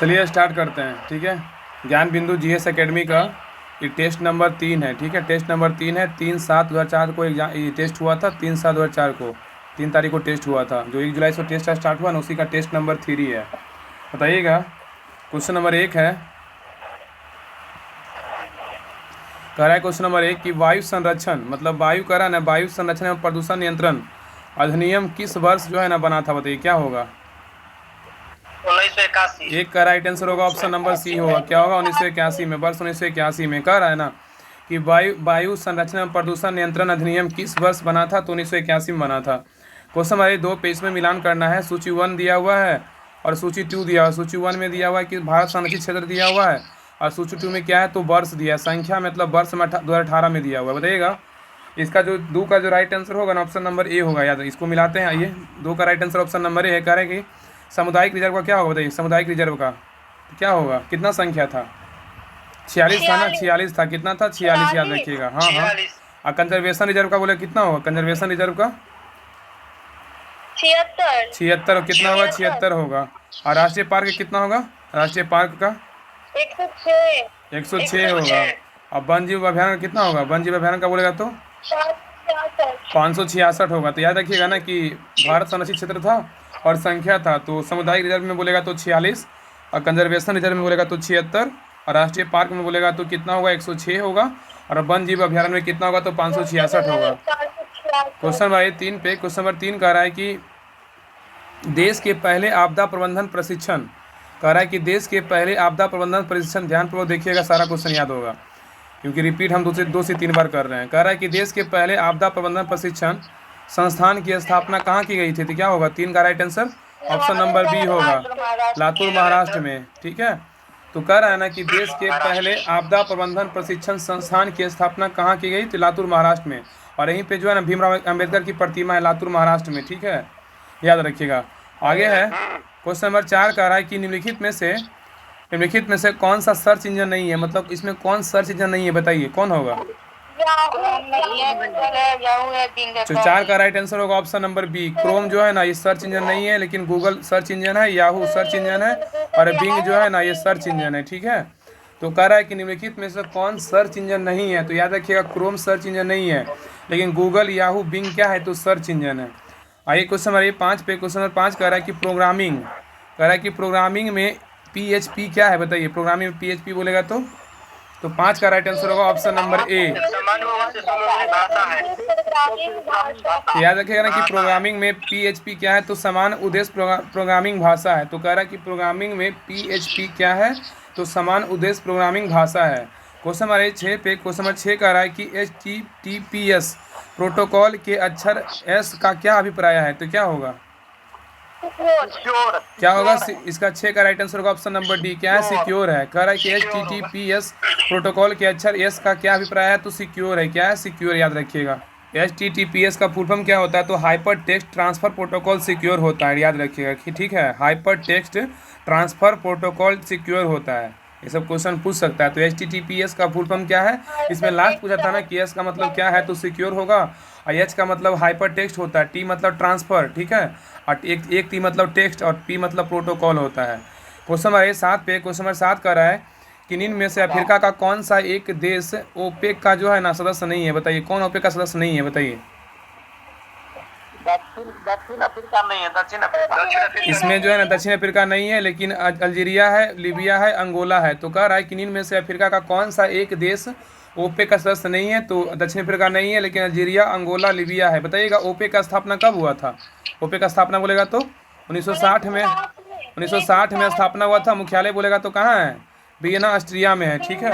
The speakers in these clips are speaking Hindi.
चलिए स्टार्ट करते हैं, ठीक है। ज्ञान बिंदु जीएस एकेडमी का ये टेस्ट नंबर 3 है, ठीक है। टेस्ट नंबर 3 है। 3/7/2004 को एग्जाम ये टेस्ट हुआ था। 3/7/2004 को 3 तारीख को टेस्ट हुआ था। जो 1 जुलाई से टेस्ट स्टार्ट हुआ ना, उसी का टेस्ट नंबर 3 है। बताइएगा। क्वेश्चन नंबर 1 है, कह रहा है क्वेश्चन नंबर 1 कि वायु संरक्षण मतलब वायु कह रहा है ना, वायु संरक्षण एवं प्रदूषण नियंत्रण अधिनियम किस वर्ष जो है ना बना था? बताइए क्या होगा। 1981। एक का राइट आंसर होगा ऑप्शन नंबर सी होगा। क्या होगा? 1981 में। वर्ष 1981 में कह रहा है ना कि वायु संरक्षण एवं प्रदूषण नियंत्रण अधिनियम किस वर्ष बना था? तो 1981 में बना था। क्वेश्चन हमारे 2 पेज में मिलान करना है। सूची 1 दिया हुआ है और सूची 2 दिया हुआ है। सूची 1 में दिया हुआ है कि भारत संरक्षित क्षेत्र दिया हुआ है, और सूची 2 में क्या है तो वर्ष दिया है। संख्या मतलब वर्ष में 2018 में दिया हुआ है। बताइएगा। इसका जो 2 का जो राइट आंसर होगा ना, ऑप्शन नंबर ए होगा। याद है, इसको मिलाते हैं। आइए, 2 का right answer option number A है। कह रहे हैं कि सामुदायिक रिजर्व का क्या होगा? बताइए, सामुदायिक रिजर्व का तो क्या होगा? कितना संख्या था? 46 था ना? 46 था। कितना था? 46। याद रखिएगा। हाँ हाँ। 46। और कंजर्वेशन रिजर्व का बोले कितना होगा? कंजर्वेशन रिजर्व का 76। 76। और कितना होगा? 76 होगा। और राष्ट्रीय पार्क कितना होगा? राष्ट्रीय पार्क का 106। 106 होगा। और वन जीव अभ्यारण्य कितना होगा? वन जीव अभ्यारण्य का बोलेगा तो 566 होगा। तो याद रखिएगा ना कि भारत संरक्षित क्षेत्र था और संख्या था, तो सामुदायिक रिजर्व में बोलेगा तो 46, और कंजर्वेशन रिजर्व में बोलेगा तो 76, और राष्ट्रीय पार्क में बोलेगा तो कितना होगा? 106 होगा। और वन जीव अभ्यारण्य में कितना होगा? तो 566 होगा। क्वेश्चन नंबर 3 पे, क्वेश्चन नंबर 3 कह रहा है कि देश के पहले आपदा प्रबंधन प्रशिक्षण, कह रहा है कि देश के पहले आपदा प्रबंधन प्रशिक्षण, ध्यानपूर्वक देखिएगा, सारा क्वेश्चन याद होगा क्योंकि रिपीट हम 2 से 3 बार कर रहे हैं। कह रहा है कि देश के पहले आपदा प्रबंधन प्रशिक्षण संस्थान की स्थापना कहाँ की गई थी? तो क्या होगा? 3 का right answer option number B होगा, लातूर महाराष्ट्र में, ठीक है। तो कह रहा है ना कि देश के पहले आपदा प्रबंधन प्रशिक्षण संस्थान की स्थापना कहाँ की गई? तो लातूर महाराष्ट्र में। और यहीं पे जो है ना भीमराव अम्बेडकर की प्रतिमा है लातूर महाराष्ट्र में, ठीक है। याद रखिएगा। आगे है क्वेश्चन नंबर 4 कह रहा है कि निम्नलिखित में से कौन सा सर्च इंजन नहीं है? मतलब इसमें कौन सर्च इंजन नहीं है? बताइए कौन होगा। तो 4 का राइट आंसर होगा ऑप्शन नंबर बी, क्रोम जो है ना ये सर्च इंजन नहीं है, लेकिन गूगल सर्च इंजन है, याहू सर्च इंजन है, और बिंग जो है ना ये सर्च इंजन है, ठीक है। तो कह रहा है कि निम्नलिखित में से कौन सर्च इंजन नहीं है? तो याद रखिएगा, क्रोम सर्च इंजन नहीं है, लेकिन गूगल, याहू, बिंग क्या है? तो सर्च इंजन है। आइए क्वेश्चन नंबर 5 पे। क्वेश्चन नंबर 5 कह रहा है कि प्रोग्रामिंग में पीएचपी क्या है? बताइए, प्रोग्रामिंग में पीएचपी बोलेगा तो 5 का राइट आंसर होगा ऑप्शन नंबर ए। याद रखिएगा ना कि प्रोग्रामिंग में पीएचपी क्या है? तो समान उद्देश्य प्रोग्रामिंग भाषा है। तो कह रहा है कि प्रोग्रामिंग में पीएचपी क्या है? तो समान उद्देश्य प्रोग्रामिंग भाषा है। क्वेश्चन नंबर 6 पे, क्वेश्चन नंबर 6 कह रहा है कि HTTPS प्रोटोकॉल के अक्षर एस का क्या अभिप्राय है? तो क्या होगा? क्या होगा? इसका 6 का राइट आंसर होगा ऑप्शन नंबर डी। क्या है? सिक्योर है। कह रहा है कि HTTPS प्रोटोकॉल के अक्षर एस का क्या अभिप्राय है? तो सिक्योर है। क्या है? सिक्योर। याद रखिएगा। HTTPS का फुल फॉर्म क्या होता है? तो hyper text transfer protocol secure होता है। याद रखिएगा कि ठीक है, hyper text transfer protocol secure होता है। ये सब क्वेश्चन पूछ सकता है। तो HTTPS का फुल फॉर्म क्या है? इसमें लास्ट पूछा था ना कि एस का मतलब क्या है? तो सिक्योर होगा। और एच का मतलब हाइपर टेक्स्ट होता है, टी मतलब ट्रांसफर, ठीक है, और एक टी मतलब टेक्स्ट, और पी मतलब प्रोटोकॉल होता है। क्वेश्चन नंबर 7 पे, क्वेश्चन नंबर 7 कर रहा है कि निम्न में से अफ्रीका का कौन सा एक देश ओपेक का जो है ना सदस्य नहीं है? बताइए कौन ओपेक का सदस्य नहीं है? बताइए। दक्षिण अफ्रीका नहीं है। दक्षिण अफ्रीका इसमें जो है ना दक्षिण अफ्रीका नहीं है, लेकिन अल्जीरिया है, लीबिया है, अंगोला है। तो कह रहा है कि निम्न में से अफ्रीका का कौन सा एक देश ओपेक का सदस्य नहीं है? तो दक्षिण अफ्रीका नहीं है, लेकिन अल्जीरिया, अंगोला, लीबिया है। बताइएगा ओपेक का स्थापना कब हुआ था? ओपेक का स्थापना बोलेगा तो 1960 में। 1960 में स्थापना हुआ था। मुख्यालय बोलेगा तो कहाँ है? वियना, ऑस्ट्रिया में है, ठीक है।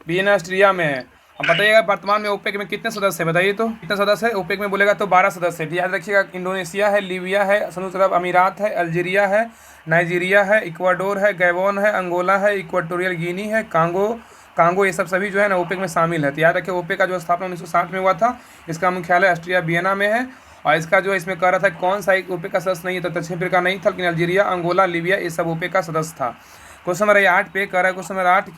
वियना, ऑस्ट्रिया में है। अब बताइएगा वर्तमान में ओपेक में कितने सदस्य है? बताइए तो कितने सदस्य है ओपेक में? बोलेगा तो 12 सदस्य है। याद रखिएगा, इंडोनेशिया है, लीबिया है, संयुक्त अरब अमीरात है, अल्जीरिया है, नाइजीरिया है, इक्वाडोर है, गैबोन है, अंगोला है, इक्वाटोरियल गिनी है, कांगो, ये सब सभी जो है ना ओपेक में शामिल है। तो याद रखिए, ओपेक का जो स्थापना 1960 में हुआ था, इसका मुख्यालय ऑस्ट्रिया वियना में है। और इसका जो इसमें कह रहा था कौन सा एक ओपेक का सदस्य नहीं है? तो दक्षिण अफ्रीका नहीं था, लेकिन अल्जीरिया, अंगोला, लीबिया ये सब ओपेक का सदस्य था। क्वेश्चन नंबर 8 पे कह रहा है, क्वेश्चन नंबर 8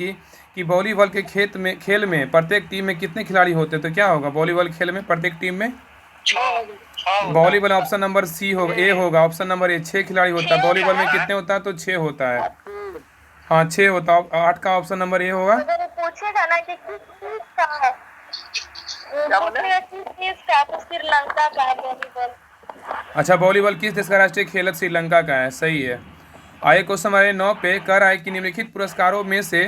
कि वॉलीबॉल के खेल में प्रत्येक टीम में कितने खिलाड़ी होते हैं? तो क्या होगा? वॉलीबॉल खेल में प्रत्येक टीम में वॉलीबॉल ऑप्शन नंबर सी होगा, ए होगा, ऑप्शन नंबर ए 6 खिलाड़ी होता है। वॉलीबॉल में कितने होता है? तो 6 होता है। हाँ 6 होता, 8 का ऑप्शन नंबर ए होगा। अगर वो पूछेगा ना कि किस चीज का है, क्या बोले? पूछेगा किस चीज का, तो श्रीलंका का है वॉलीबॉल। अच्छा, वॉलीबॉल किस देश का राष्ट्रीय खेल है? श्रीलंका का है, सही है। आइए क्वेश्चन हमारे 9 पे कह रहा है कि निम्नलिखित पुरस्कारों में से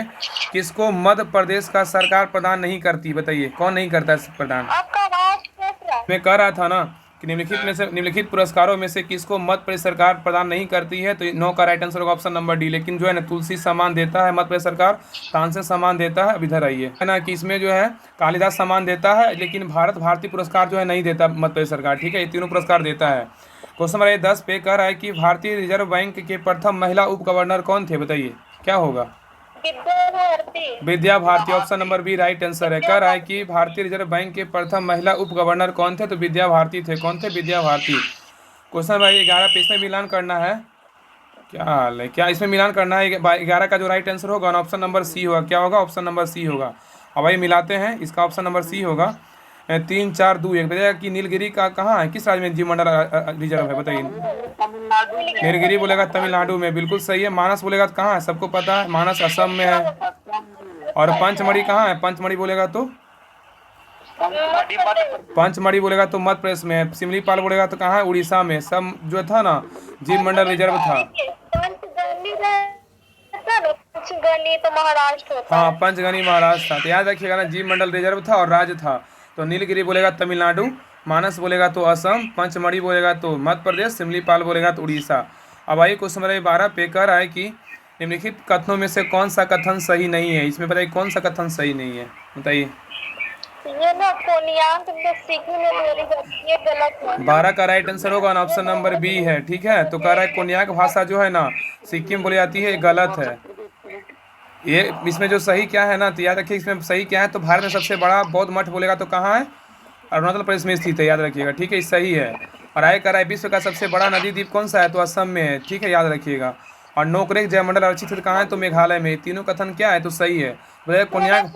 किसको मध्य प्रदेश का सरकार प्रदान नहीं करती? बताइए कौन नहीं करता है प्रदान? आपका आवाज कैस रहा है? मैं कह रहा था ना कि निम्नलिखित पुरस्कारों में से किसको मध्य प्रदेश सरकार प्रदान नहीं करती है, तो 9 का राइट आंसर होगा ऑप्शन नंबर डी। लेकिन जो है ना, तुलसी सम्मान देता है मध्य प्रदेश सरकार, तानसेन सम्मान देता है। अब इधर आइए, है ना कि इसमें जो है कालिदास सम्मान देता है, लेकिन भारत भारती पुरस्कार जो है नहीं देता मध्य प्रदेश सरकार, ठीक है। ये तीनों पुरस्कार देता है। क्वेश्चन नंबर 10 पे कह रहा है कि भारतीय रिजर्व बैंक के प्रथम महिला उप गवर्नर कौन थे? बताइए क्या होगा? Vidya Bharati. Vidya Bharati, option number B right answer है। कह रहा है कि भारतीय रिजर्व बैंक के प्रथम महिला उप गवर्नर कौन थे? तो विद्या भारती थे। कौन थे? विद्या भारती। क्वेश्चन भाई 11 पे इसमें मिलान करना है। क्या हाल है, क्या इसमें मिलान करना है? 11 का जो राइट आंसर होगा ना, ऑप्शन नंबर सी होगा। क्या होगा? ऑप्शन नंबर सी होगा। अब भाई मिलाते हैं, इसका ऑप्शन नंबर सी होगा। 3 4 2 1 बताइएगा कि नीलगिरी का कहाँ है, किस राज्य में जीव मंडल रिजर्व है? बताइए। तमिलनाडु में। नीलगिरी बोलेगा तमिलनाडु में, बिल्कुल सही है। मानस बोलेगा तो कहाँ है? सबको पता है, मानस असम में है। और पंचमढ़ी कहाँ है? पंचमढ़ी बोलेगा तो पंचमढ़ी बोलेगा तो मध्य प्रदेश में है। सिमलीपाल बोलेगा तो कहाँ है? उड़ीसा में। सब जो था ना जीव मंडल रिजर्व था। पंचगनी तो महाराष्ट्र होता हाँ है। पंचगनी महाराष्ट्र था। तो याद रखिएगा ना, जीव मंडल रिजर्व था और राज्य था। तो नीलगिरी बोलेगा तमिलनाडु, मानस बोलेगा तो असम, पंचमढ़ी बोलेगा तो मध्य प्रदेश, सिमलीपाल बोलेगा तो उड़ीसा। अब आइए क्वेश्चन नंबर 12 पे कह रहा है कि निम्नलिखित कथनों में से कौन सा कथन सही नहीं है? इसमें बताइए कौन सा कथन सही नहीं है, बताइए। ये ना कोनियांक में सिक्किम में बोली जाती है, ये गलत है। 12 का राइट आंसर होगा ना, ऑप्शन नंबर बी है, ठीक है। तो कह रहा है कोन्याक भाषा जो है ना सिक्किम बोली जाती है, गलत है। ये इसमें जो सही क्या है ना, तो याद रखिए इसमें सही क्या है। तो भारत में सबसे बड़ा बौद्ध मठ बोलेगा तो कहाँ है? अरुणाचल प्रदेश में स्थित है, याद रखिएगा, ठीक है। सही है। और आय कर विश्व का सबसे बड़ा नदी द्वीप कौन सा है? तो असम में है, ठीक है, याद रखिएगा। और नोकरेक जयमंडल आरक्षित क्षेत्र कहाँ है? तो मेघालय में। तीनों कथन क्या है? तो सही है। बताइए कोन्याक,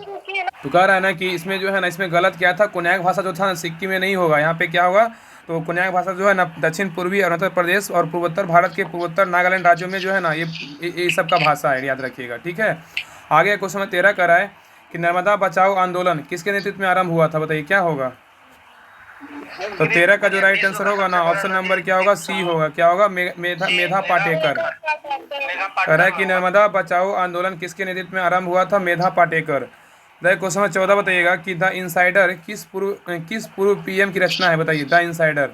तो कह रहा है ना कि इसमें जो है ना, इसमें गलत क्या था? कोन्याक भाषा जो था ना सिक्किम में नहीं होगा, यहाँ पे क्या होगा? तो कोन्याक भाषा जो है ना दक्षिण पूर्वी अरुणाचल प्रदेश और पूर्वोत्तर भारत के पूर्वोत्तर नागालैंड राज्यों में जो है ना ये सब का भाषा है, याद रखिएगा, ठीक है। आगे क्वेश्चन में 13 करा है कि नर्मदा बचाओ आंदोलन किसके नेतृत्व में आरंभ हुआ था? बताइए क्या होगा? तो 13 का जो राइट आंसर होगा ना, ऑप्शन नंबर क्या होगा? सी होगा। क्या होगा? मेधा पाटेकर। कह रहा है कि नर्मदा बचाओ आंदोलन किसके नेतृत्व में आरंभ हुआ था? मेधा पाटेकर। क्वेश्चन नंबर 14 बताइएगा कि द इनसाइडर किस पूर्व पीएम की रचना है? बताइए द इनसाइडर।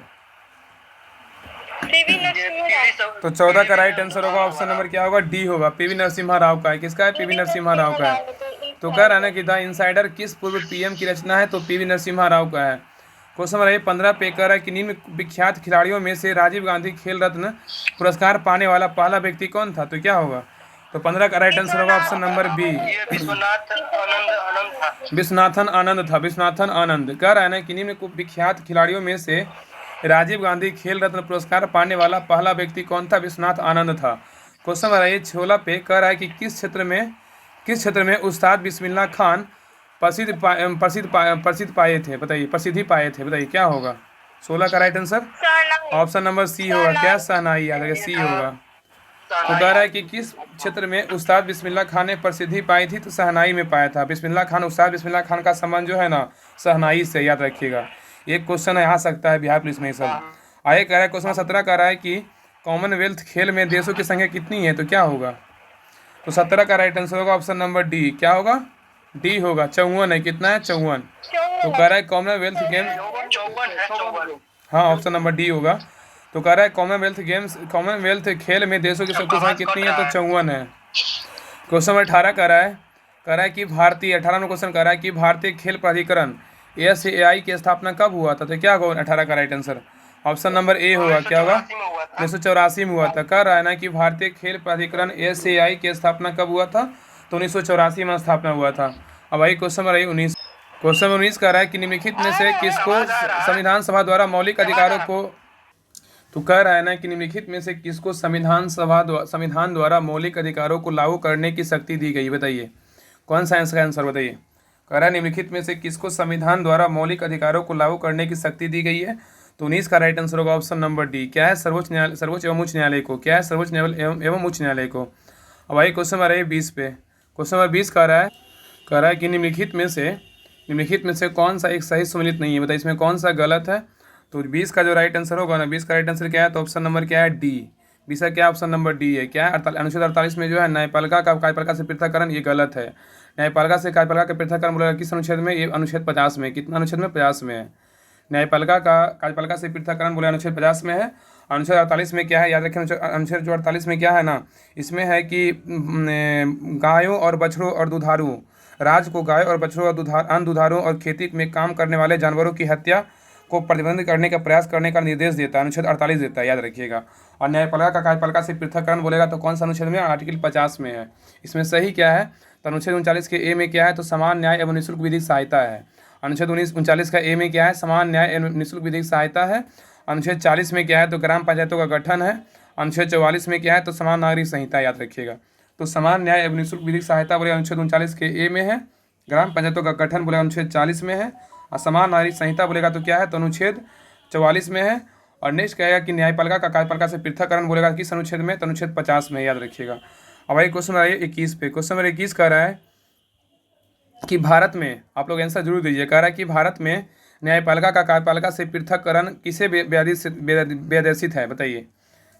तो 14 का राइट आंसर होगा ऑप्शन नंबर क्या होगा? डी होगा, पीवी नरसिम्हा राव का है। किसका है? पीवी नरसिम्हा राव का है। तो कह रहा है ना कि द इनसाइडर किस पूर्व पीएम की रचना है? तो पीवी नरसिम्हा राव का है। क्वेश्चन नंबर 15 पे कह रहा है कि निम्न विख्यात खिलाड़ियों में से राजीव गांधी खेल रत्न पुरस्कार पाने वाला पहला व्यक्ति कौन था? तो क्या होगा? तो 15 का राइट आंसर होगा option number B, Viswanathan Anand था। विश्वनाथन आनंद। कह रहा है ना कि निम्न विख्यात खिलाड़ियों में से राजीव गांधी खेल रत्न पुरस्कार पाने वाला पहला व्यक्ति कौन था? विश्वनाथ आनंद था। क्वेश्चन नंबर 16 पे कह रहा है कि किस क्षेत्र में उस्ताद बिस्मिल्लाह खान प्रसिद्ध पाए थे? बताइए, प्रसिद्धि पाए थे, बताइए क्या होगा? 16 का right answer option number C होगा। क्या? शहनाई, याद रखिए, सी होगा। तो कह रहा है कि किस क्षेत्र में उस्ताद बिस्मिल्लाह खान ने प्रसिद्धि पाई थी? तो शहनाई में पाया था। बिस्मिल्लाह खान, उस्ताद बिस्मिल्लाह खान का संबंध जो है ना शहनाई से, याद रखिएगा। एक क्वेश्चन आ सकता है बिहार पुलिस में सब। आगे कह रहा है क्वेश्चन 17 कह रहा है कि कॉमनवेल्थ खेल में देशों की संख्या कितनी है? तो क्या होगा? तो 17 का राइट आंसर होगा ऑप्शन नंबर डी। क्या होगा? डी होगा। 54 है। कितना है? 54। तो कह रहा है कॉमनवेल्थ गेम, हाँ ऑप्शन नंबर डी होगा। तो कह रहा है कॉमनवेल्थ खेल में देशों की सबकी संख्या कितनी है? तो 54 है। क्वेश्चन नंबर 18 कह रहा है कि भारतीय 18 में क्वेश्चन कह रहा है कि भारतीय खेल प्राधिकरण ASAI की स्थापना कब हुआ था? तो क्या होगा 18 का right answer? Option number A होगा। क्या होगा? 1984 में हुआ था। कह रहा है ना कि भारतीय खेल प्राधिकरण ASAI की स्थापना कब हुआ था? तो 1984 में स्थापना हुआ था। अब आई क्वेश्चन नंबर 19। क्वेश्चन नंबर 19 कह रहा है कि निम्नलिखित में से किसको संविधान सभा द्वारा मौलिक अधिकारों को, तो कह रहा है ना कि निम्नलिखित में से किसको संविधान द्वारा मौलिक अधिकारों को लागू करने की शक्ति दी गई? बताइए कौन सा इसका आंसर? बताइए। कह रहा है निम्नलिखित में से किसको संविधान द्वारा मौलिक अधिकारों को लागू करने की शक्ति दी गई है? तो 19 का राइट आंसर होगा ऑप्शन नंबर डी। क्या है? सर्वोच्च एवं उच्च न्यायालय को। क्या है? सर्वोच्च एवं उच्च न्यायालय को। अब आइए क्वेश्चन नंबर 20 पे। क्वेश्चन नंबर 20 कह रहा है कि निम्नलिखित में से कौन सा एक सही सम्मिलित नहीं है, बताइए इसमें कौन सा गलत है। तो 20 का जो राइट आंसर होगा ना, 20 का राइट आंसर क्या है, तो ऑप्शन नंबर क्या है, डी। 20 का क्या ऑप्शन नंबर डी है, क्या है अनुच्छेद 48 में जो है न्यायपालिका का कार्यपालिका से पृथककरण, ये गलत है। न्यायपालिका से कार्यपालिका का पृथककरण बोला किस अनुच्छेद में, ये अनुच्छेद 50 में। कितना अनुच्छेद में, 50 में है। न्यायपालिका का कार्यपालिका से पृथककरण बोले अनुच्छेद 50 में है। अनुच्छेद 48 में क्या है, याद रखें, अनुच्छेद जो 48 में क्या है ना, इसमें है कि गायों और बछड़ों और दुधारू राज्य को गायों और बछड़ों और अन्य दुधारू और खेती में काम करने वाले जानवरों की हत्या को प्रतिबंधित करने का प्रयास करने का निर्देश देता है, अनुच्छेद 48 देता है, याद रखिएगा। और न्यायपालिका का कार्यपालिका से पृथककरण बोलेगा तो कौन सा अनुच्छेद में, आर्टिकल 50 में है। इसमें सही क्या है, तो अनुच्छेद 39 के ए में क्या है, तो समान न्याय एवं निःशुल्क विधिक सहायता है। अनुच्छेद 39 का ए में क्या है, समान न्याय एवं निःशुल्क विधिक सहायता है। अनुच्छेद 40 में क्या है, तो ग्राम पंचायतों का गठन है। अनुच्छेद 44 में क्या है, तो समान नागरिक संहिता, याद रखिएगा। तो समान न्याय एवं निःशुल्क विधिक सहायता बोले अनुच्छेद 39 के ए में है। ग्राम पंचायतों का गठन बोले अनुच्छेद 40 में है। और समान नागरिक संहिता बोलेगा तो क्या है, तो अनुच्छेद 44 में है। और नेक्स्ट कहेगा कि न्यायपालिका का कार्यपालिका से पृथककरण बोलेगा किस अनुच्छेद में, तो अनुच्छेद 50 में, याद रखिएगा। अब आइए क्वेश्चन नंबर 21 पे। क्वेश्चन नंबर 21 कह रहा है कि भारत में, आप लोग आंसर जरूर दीजिए, कह रहा है कि भारत में न्यायपालिका का कार्यपालिका से पृथककरण किसे व्यादेशित है, बताइए।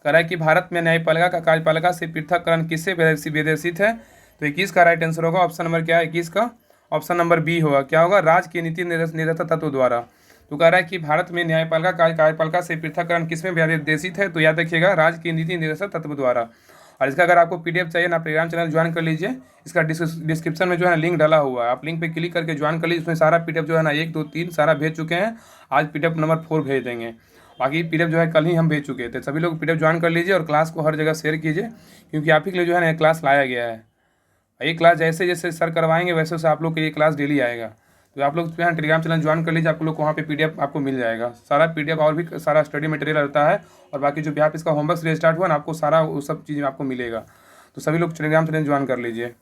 कह रहा है कि भारत में न्यायपालिका का कार्यपालिका से पृथककरण किसे व्यादेशित है। तो 21 का राइट आंसर होगा ऑप्शन नंबर क्या है, 21 का ऑप्शन नंबर बी होगा। क्या होगा, राज्य के नीति निर्देशक तत्व द्वारा। तो कह रहा है कि भारत में न्यायपालिका का कार्यपालिका से पृथककरण किसमें व्यादेशित है, तो याद रखिएगा राज्य के नीति निर्देशक तत्व द्वारा। और इसका अगर आपको पीडीएफ चाहिए ना, टेलीग्राम चैनल ज्वाइन कर लीजिए। इसका डिस्क्रिप्शन में जो है ना लिंक डाला हुआ है, आप लिंक पे क्लिक करके ज्वाइन कर लीजिए। उसमें सारा पीडीएफ जो है ना 1, 2, 3 सारा भेज चुके हैं। आज पीडीएफ नंबर 4 भेज देंगे। बाकी पीडीएफ जो है कल ही हम भेज चुके थे। सभी लोग पीडीएफ ज्वाइन कर लीजिए और क्लास को हर जगह शेयर कीजिए, क्योंकि आप ही के लिए जो है ना क्लास लाया गया है। ये क्लास जैसे जैसे सर करवाएंगे वैसे वैसे आप लोग के लिए क्लास डेली आएगा। तो आप लोग यहाँ टेलीग्राम चैनल ज्वाइन कर लीजिए, आप लोग को वहाँ पे पीडीएफ आपको मिल जाएगा। सारा पीडीएफ और भी सारा स्टडी मटेरियल रहता है। और बाकी जो भी आप इसका होमवर्क से स्टार्ट हुआ ना, आपको सारा वो सब चीज़ आपको मिलेगा। तो सभी लोग टेलीग्राम चैनल ज्वाइन कर लीजिए।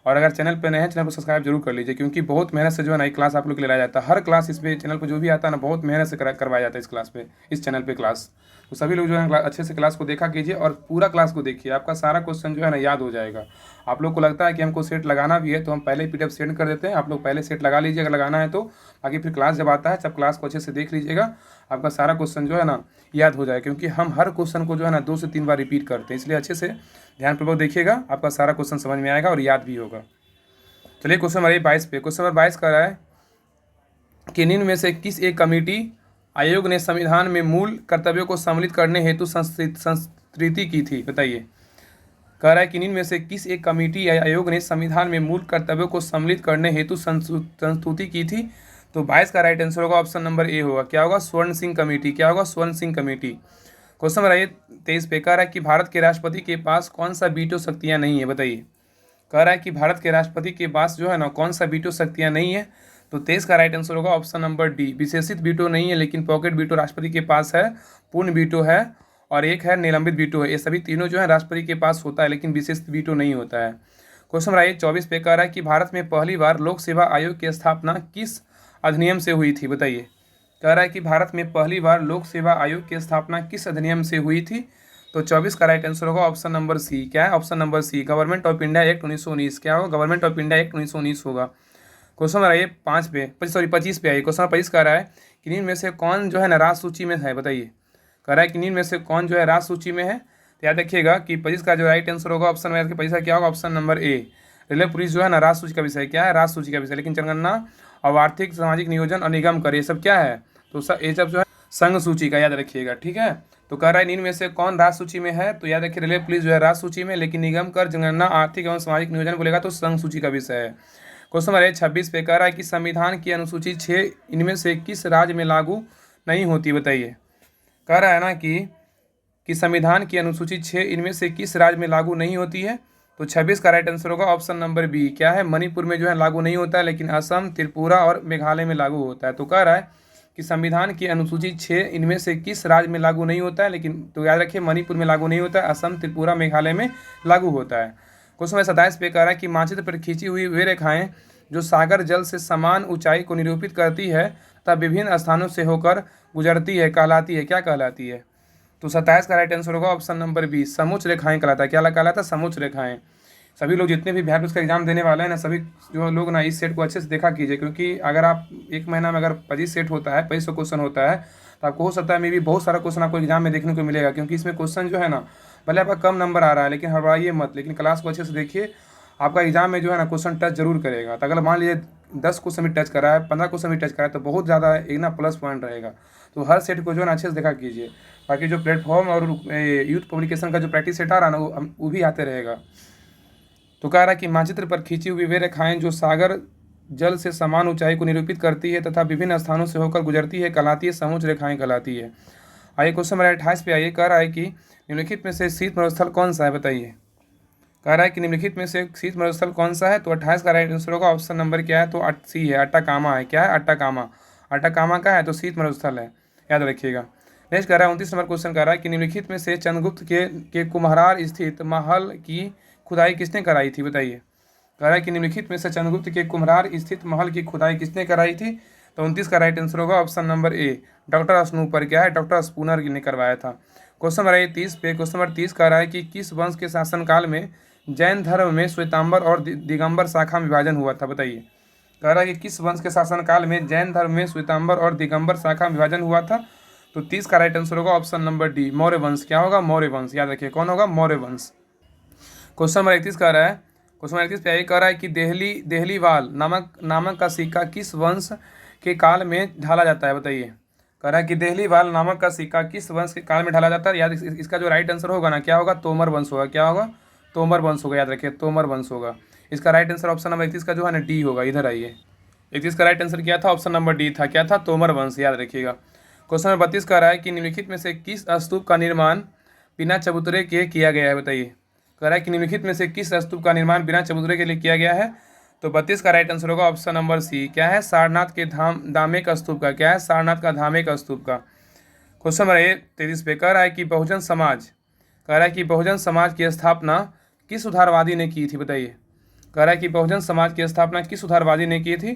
और अगर चैनल पे नए हैं, चैनल को सब्सक्राइब जरूर कर लीजिए, क्योंकि बहुत मेहनत से जो है ना क्लास आप लोग के लिए लाया जाता है। हर क्लास इस पे चैनल पर जो भी आता है ना, बहुत मेहनत से करवाया जाता है इस क्लास पे, इस चैनल पे क्लास। तो सभी लोग जो है अच्छे से क्लास को देखा कीजिए और पूरा क्लास को देखिए, आपका सारा क्वेश्चन जो है ना याद हो जाएगा। आप लोग को लगता है कि हमको सेट लगाना भी है, तो हम पहले ही पीडीएफ सेंड कर देते हैं, आप लोग पहले सेट लगा लीजिए अगर लगाना है तो। बाकी फिर क्लास जब आता है, जब क्लास को अच्छे से देख लीजिएगा, आपका सारा क्वेश्चन जो है ना याद हो जाए, क्योंकि हम हर क्वेश्चन को जो है ना 2 से 3 बार रिपीट करते हैं। इसलिए अच्छे से ध्यानपूर्वक देखिएगा, आपका सारा क्वेश्चन समझ में आएगा और याद भी होगा। चलिए क्वेश्चन नंबर 22 पे। क्वेश्चन नंबर 22 कर रहा है कि निम्न में से किस एक कमेटी आयोग ने संविधान में मूल कर्तव्यों को सम्मिलित करने हेतु संस्तृति की थी, बताइए। कह रहा है कि निम्न में से किस एक कमेटी आयोग ने संविधान में मूल कर्तव्यों को सम्मिलित करने हेतु संस्तुति की थी। तो 22 का राइट आंसर होगा ऑप्शन नंबर ए होगा। क्या होगा, स्वर्ण सिंह कमेटी। क्या होगा, स्वर्ण सिंह कमेटी। क्वेश्चन नंबर 23 पे कह रहा है कि भारत के राष्ट्रपति के पास कौन सा वीटो शक्तियाँ नहीं है, बताइए। कह रहा है कि भारत के राष्ट्रपति के पास जो है ना कौन सा वीटो शक्तियाँ नहीं है। तो 23 का राइट आंसर होगा ऑप्शन नंबर डी, विशेषित वीटो नहीं है, लेकिन पॉकेट वीटो राष्ट्रपति के पास है, पूर्ण वीटो है और एक है निलंबित वीटो है। ये सभी तीनों जो है राष्ट्रपति के पास होता है, लेकिन विशेष वीटो नहीं होता है। क्वेश्चन नंबर 24 पे कह रहा है कि भारत में पहली बार लोक सेवा आयोग की स्थापना किस अधिनियम से हुई थी, बताइए। कह रहा है कि भारत में पहली बार लोक सेवा आयोग की स्थापना किस अधिनियम से हुई थी। तो 24 का राइट आंसर होगा ऑप्शन नंबर सी। क्या है, option number C, Government of India Act 1919। क्या होगा, गवर्नमेंट ऑफ इंडिया एक्ट 1919 होगा। क्वेश्चन नंबर आइए 25 पे आइए। क्वेश्चन नंबर 25 कह रहा है कि निम्न में से कौन जो है ना राज सूची में है, बताइए। कह रहा है कि निम्न में से कौन जो है राज सूची में है। तो याद रखिएगा कि 25 का जो राइट आंसर होगा ऑप्शन में 25 का क्या होगा, option number A. Railway police जो है ना राज सूची का विषय, क्या है, राज सूची का विषय। लेकिन जनगणना और आर्थिक सामाजिक नियोजन और निगम कर, ये सब क्या है, तो ये सब जो है संघ सूची का, याद रखिएगा, ठीक है। तो कह रहा है निम्न में से कौन राज सूची में है। तो याद रखिए रेलवे पुलिस जो है राज सूची में, लेकिन निगम कर, जनगणना, आर्थिक एवं सामाजिक नियोजन बोलेगा तो संघ सूची का विषय है। क्वेश्चन नंबर 26 पे कह रहा है कि संविधान की अनुसूची 6 इनमें से किस राज्य में लागू नहीं होती, बताइए। कह रहा है ना कि संविधान की अनुसूची 6 इनमें से किस राज्य में लागू नहीं होती है। तो 26 का राइट आंसर होगा ऑप्शन नंबर बी। क्या है, मणिपुर में जो है लागू नहीं होता है, लेकिन असम, त्रिपुरा और मेघालय में लागू होता है। तो कह रहा है कि संविधान की अनुसूची 6 इनमें से किस राज्य में लागू नहीं होता है, लेकिन तो याद रखिए मणिपुर में लागू नहीं होता है, असम, त्रिपुरा, मेघालय में लागू होता है। क्वेश्चन नंबर 27 पे कह रहा है कि मानचित्र पर खींची हुई वे रेखाएं जो सागर जल से समान ऊंचाई को निरूपित करती है तब विभिन्न स्थानों से होकर गुजरती है, कहलाती है, क्या कहलाती है। तो 27 का राइट आंसर होगा ऑप्शन नंबर बी, समोच्च रेखाएं कहलाता है। क्या कहलाता है? समोच्च रेखाएं। सभी लोग जितने भी बिहार का एग्जाम देने वाले हैं ना, सभी जो लोग ना इस सेट को अच्छे से देखा कीजिए, क्योंकि अगर आप एक महीना में अगर 25 सेट होता है, 2500 क्वेश्चन होता है, तो आपको हो सकता है मे भी बहुत सारा क्वेश्चन आपको एग्जाम में देखने को मिलेगा, क्योंकि इसमें क्वेश्चन जो है ना, भले आपका कम नंबर आ रहा है लेकिन हड़बड़ाइए मत, लेकिन क्लास को अच्छे से देखिए। आपका एग्जाम में जो है ना क्वेश्चन टच जरूर करेगा। तो अगर मान लीजिए 10 क्वेश्चन भी टच करा है, 15 क्वेश्चन भी टच करा है, तो बहुत ज़्यादा एक ना प्लस पॉइंट रहेगा। तो हर सेट को जो है ना अच्छे से देखा कीजिए। बाकी जो प्लेटफॉर्म और यूथ पब्लिकेशन का जो प्रैक्टिस सेट आ रहा है ना, वो भी आते रहेगा। तो कह रहा है कि मानचित्र पर खींची हुई वे रेखाएं जो सागर जल से समान ऊंचाई को निरूपित करती है तथा विभिन्न स्थानों से होकर गुजरती है कहलाती है समोच्च रेखाएं कहलाती है। आइए क्वेश्चन नंबर 28 पे आइए। कह रहा है कि निम्नलिखित में से शीत मरुस्थल कौन सा है, बताइए। कह रहा है कि निम्नलिखित में से शीत मरुस्थल कौन सा है। तो 28 का राइट आंसर होगा ऑप्शन नंबर क्या है, तो सी है, अट्टाकामा है। क्या है? अट्टाकामा। अट्टाकामा का है तो शीत मरुस्थल है, याद रखिएगा। नेक्स्ट कह रहा है 29 नंबर क्वेश्चन कह रहा है कि निम्नलिखित में से चंद्रगुप्त के कुम्हरार स्थित महल की खुदाई किसने कराई थी, बताइए। कह रहा है कि निम्नलिखित में से चंद्रगुप्त के कुम्हरार स्थित महल की खुदाई किसने कराई थी। तो 29 का राइट आंसर होगा ऑप्शन नंबर ए, डॉक्टर स्नूपर। क्या है? डॉक्टर स्पूनर ने करवाया था। क्वेश्चन नंबर 30 पे क्वेश्चन नंबर 30 कह रहा है कि किस वंश के शासनकाल में जैन धर्म में श्वेतांबर और दिगंबर शाखा में विभाजन हुआ था, बताइए। कह रहा है कि किस वंश के शासनकाल में जैन धर्म में श्वेतांबर और दिगंबर शाखा में विभाजन हुआ था। तो 30 का राइट आंसर होगा ऑप्शन नंबर डी, मौर्य वंश। क्या होगा? मौर्य वंश। याद रखिए कौन होगा? मौर्य वंश। क्वेश्चन नंबर 31 कह रहा है, क्वेश्चन नंबर 31 पे कह रहा है कि देहलीवाल नामक का सिक्का किस वंश के काल में ढाला जाता है, बताइए। कह रहा है कि देहलीवाल नामक का सिक्का किस वंश के काल में ढाला जाता है। याद इसका जो राइट आंसर होगा ना, क्या होगा? तोमर वंश होगा। क्या होगा? तोमर वंश होगा। याद रखिए तोमर वंश होगा। इसका राइट आंसर ऑप्शन नंबर 31 का जो है ना डी होगा। इधर आइए, 31 का राइट आंसर क्या था? ऑप्शन नंबर डी था। क्या था? तोमर वंश। याद रखिएगा। क्वेश्चन नंबर 32 कह रहा है कि निम्नलिखित में से किस स्तूप का निर्माण बिना चबूतरे के किया गया है, बताइए। कह रहा है कि निम्नलिखित में से किस स्तूप का निर्माण बिना चबूतरे के लिए किया गया है। तो 32 का राइट आंसर होगा ऑप्शन नंबर सी। क्या है? सारनाथ के धामेक स्तूप का। क्या है? सारनाथ का धामेक स्तूप का। क्वेश्चन नंबर 33 पे कह रहा है कि बहुजन समाज की स्थापना किस उदारवादी ने की थी, बताइए। कह रहा है कि बहुजन समाज की स्थापना किस उदारवादी ने की थी।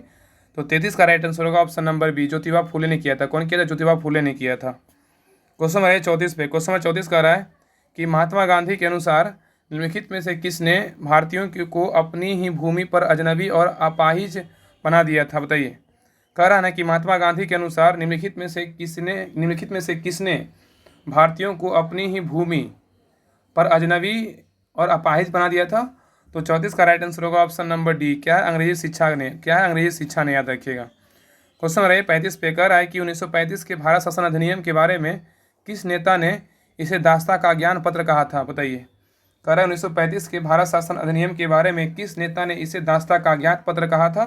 तो 33 का राइट आंसर होगा option number B, Jyotiba Phule ने किया था। कौन किया था? ज्योतिबा फूले ने किया था। क्वेश्चन नंबर 34 पे क्वेश्चन नंबर 34 कह रहा है कि महात्मा गांधी के अनुसार निम्नलिखित में से किसने भारतीयों को अपनी ही भूमि पर अजनबी और अपाहिज बना दिया था, बताइए। कह रहा है ना कि महात्मा गांधी के अनुसार निम्नलिखित में से किसने भारतीयों को अपनी ही भूमि पर अजनबी और अपाहिज बना दिया था। तो 34 का राइट आंसर होगा ऑप्शन नंबर डी। क्या है? अंग्रेजी शिक्षा ने। क्या है? अंग्रेजी शिक्षा ने। याद रखिएगा। क्वेश्चन नंबर 35 पे कह रहा है कि 1935 के भारत शासन अधिनियम के बारे में किस नेता ने इसे दास्ता का ज्ञान पत्र कहा था, बताइए। कह रहा है 1935 के भारत शासन अधिनियम के बारे में किस नेता ने इसे दास्ता का ज्ञात पत्र कहा था।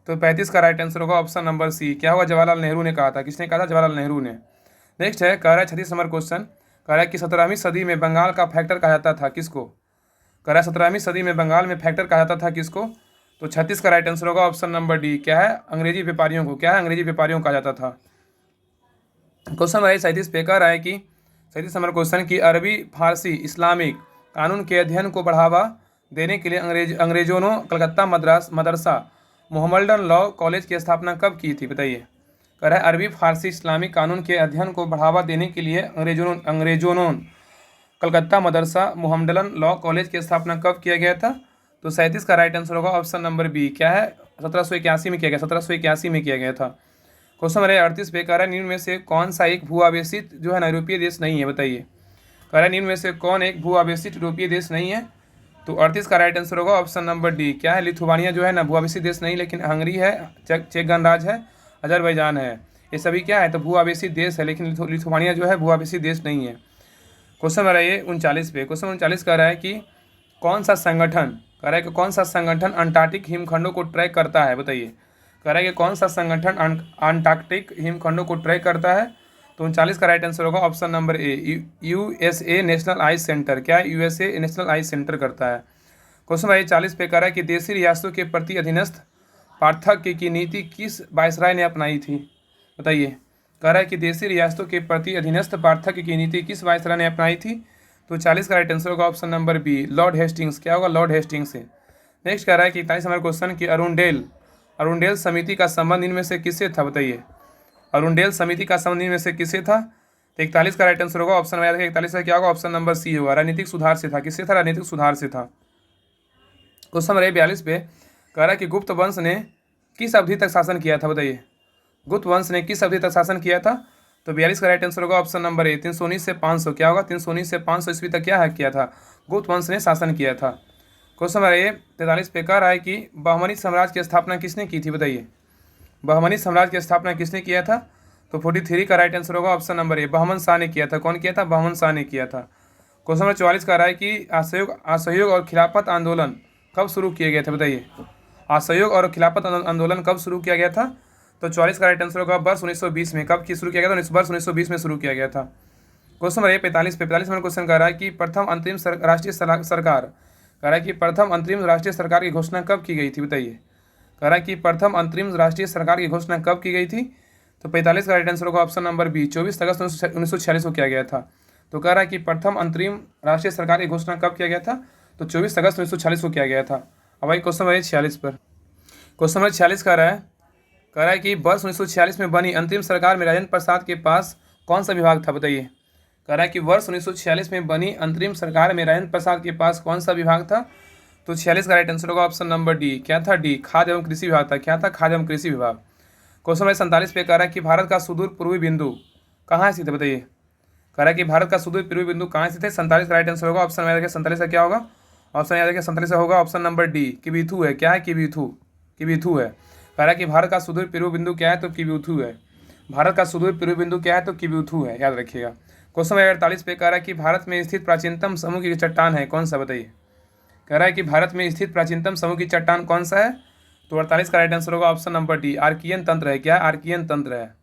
तो 35 का राइट आंसर होगा ऑप्शन नंबर सी। क्या होगा? जवाहरलाल नेहरू ने कहा था। किसने कहा था? जवाहरलाल नेहरू ने। नेक्स्ट है, कह रहा है 36 नंबर क्वेश्चन, कह रहा है कि 17वीं सदी में बंगाल का फैक्टर कहा जाता था किसको। कह रहा है 17वीं सदी में बंगाल में फैक्टर कहा जाता था किसको। तो 36 का राइट आंसर होगा ऑप्शन नंबर डी। क्या है? अंग्रेजी व्यापारियों को। क्या है? अंग्रेजी व्यापारियों को कहा जाता था। क्वेश्चन नंबर 37 पे कह रहा है कि 37 नंबर क्वेश्चन की अरबी फारसी इस्लामिक कानून के अध्ययन को बढ़ावा देने के लिए अंग्रेजों ने Calcutta Madrasa Mohammedan law college की स्थापना कब की थी, बताइए। कह रहा है अरबी फारसी इस्लामिक कानून के अध्ययन को बढ़ावा देने के लिए अंग्रेजों ने Calcutta Madrasa Mohammedan law college की स्थापना कब किया गया था। तो 37 का राइट आंसर होगा ऑप्शन नंबर बी। क्या है? 1781 में किया गया। 1781 में किया गया था। क्वेश्चन नंबर 38 पे कह रहा है निम्न में से कौन सा एक भू आवेशित जो है ना यूरोपीय देश नहीं है, बताइए। कह रहा है निम्न में से कौन एक भू आवेशित यूरोपीय देश नहीं है। तो 38 का राइट आंसर होगा ऑप्शन नंबर डी। क्या है? लिथुआनिया जो है ना भू आवेशित देश नहीं, लेकिन हंगरी है, चेक गणराज्य है, अजरबैजान है। ये सभी क्या है? तो भू आवेशित देश है, लेकिन लिथुआनिया जो है भू आवेशित देश नहीं है। क्वेश्चन नंबर 39 पे क्वेश्चन 39 कह रहा है कि कौन सा संगठन अंटार्कटिक हिमखंडों को ट्रैक करता है, बताइए। कह रहा है कि कौन सा संगठन अंटार्कटिक हिमखंडों को ट्रैक करता है। तो 39 का राइट आंसर होगा option number A, USA national ice centre. क्या है? यूएसए नेशनल आइस सेंटर करता है। क्वेश्चन नंबर 40 पे कह रहा है कि देशी रियासतों के प्रति अधीनस्थ पार्थक्य की नीति किस वायसराय ने अपनाई थी, बताइए। कह रहा है कि देशी रियासतों के प्रति अधीनस्थ पार्थक्य की नीति किस वायसराय ने अपनाई थी। तो 40 का राइट आंसर होगा option number B, Lord Hastings. क्या होगा? लॉर्ड हेस्टिंग्स से। नेक्स्ट कह रहा है कि 41 नंबर क्वेश्चन की अरुणडेल समिति का संबंध इनमें से किससे था, बताइए। अरुणडेल समिति का संबंध इनमें से किससे था। तो 41 का राइट आंसर होगा ऑप्शन में याद रखिए 41 का क्या होगा ऑप्शन नंबर सी होगा। राजनीतिक सुधार से था, किससे था? राजनीतिक सुधार से था। क्वेश्चन नंबर 42 पे कह रहा है कि गुप्त वंश ने किस अवधि तक शासन किया था? बताइए, गुप्त वंश ने किस अवधि तक शासन किया था? तो 42 का राइट आंसर होगा ऑप्शन नंबर ए 319 से 500। क्या होगा? 319 से 500 ईस्वी तक क्या है किया था? गुप्त वंश ने शासन किया था। क्वेश्चन नंबर ए 43 पे कह रहा है कि बहमनी साम्राज्य की स्थापना किसने की थी? बताइए, बहमनी साम्राज्य की स्थापना किसने किया था? तो 43 का राइट आंसर होगा option number A Bahman Shah ने किया था। कौन किया था? बहमन शाह ने किया था। क्वेश्चन नंबर 44 कह रहा है कि असहयोग और खिलाफत आंदोलन कब शुरू किए गए थे? बताइए, असहयोग और खिलाफत आंदोलन कब शुरू किया गया था? तो 44 का राइट आंसर होगा वर्ष 1920 में। कब शुरू किया गया था? वर्ष 1920 में शुरू किया गया था। क्वेश्चन नंबर 45 पे 45 नंबर क्वेश्चन कह रहा है कि प्रथम अंतरिम राष्ट्रीय सरकार कह रहा है कि प्रथम अंतरिम राष्ट्रीय सरकार की घोषणा कब की गई थी? बताइए, कह रहा है कि प्रथम अंतरिम राष्ट्रीय सरकार की घोषणा कब की गई थी? तो 45 का राइट आंसर होगा ऑप्शन नंबर बी 24 अगस्त 1946 को किया गया था। तो कह रहा है कि प्रथम अंतरिम राष्ट्रीय सरकार की घोषणा कब किया गया था? तो 24 अगस्त 1946 को किया गया था। अब भाई क्वेश्चन नंबर 46 पर क्वेश्चन नंबर 46 कह रहा है कि वर्ष 1946 में बनी अंतरिम सरकार में राजेंद्र प्रसाद के पास कौन सा विभाग था? बताइए, कह रहा है कि वर्ष 1946 में बनी अंतरिम सरकार में राजेंद्र प्रसाद के पास कौन सा विभाग था? तो 46 का राइट आंसर होगा ऑप्शन नंबर डी। क्या था? डी, खाद्य एवं कृषि विभाग था। क्या था? खाद्य एवं कृषि विभाग। क्वेश्चन नंबर 47 पे कह रहा है कि भारत का सुदूर पूर्वी बिंदु कहाँ स्थित है? बताइए, कह रहा है कि भारत का सुदूर पूर्वी बिंदु कहाँ स्थित है? 47 का राइट आंसर होगा ऑप्शन याद रखिए 47 का क्या होगा? ऑप्शन याद रखिए 47 का होगा ऑप्शन नंबर डी किबिथु है। क्या है? किबिथु, किबिथु है। कह रहा है कि भारत का सुदूर पूर्वी बिंदु क्या है? तो किबिथु है। भारत का सुदूर पूर्वी बिंदु क्या है? तो किबिथु है, याद रखिएगा। क्वेश्चन नंबर 48 पे कह रहा है कि भारत में स्थित प्राचीनतम समूह की चट्टान है कौन सा? बताइए, कह रहा है कि भारत में स्थित प्राचीनतम समूह की चट्टान कौन सा है? तो 48 का राइट आंसर होगा ऑप्शन नंबर डी आर्कियन तंत्र है। क्या है? आर्कियन तंत्र है।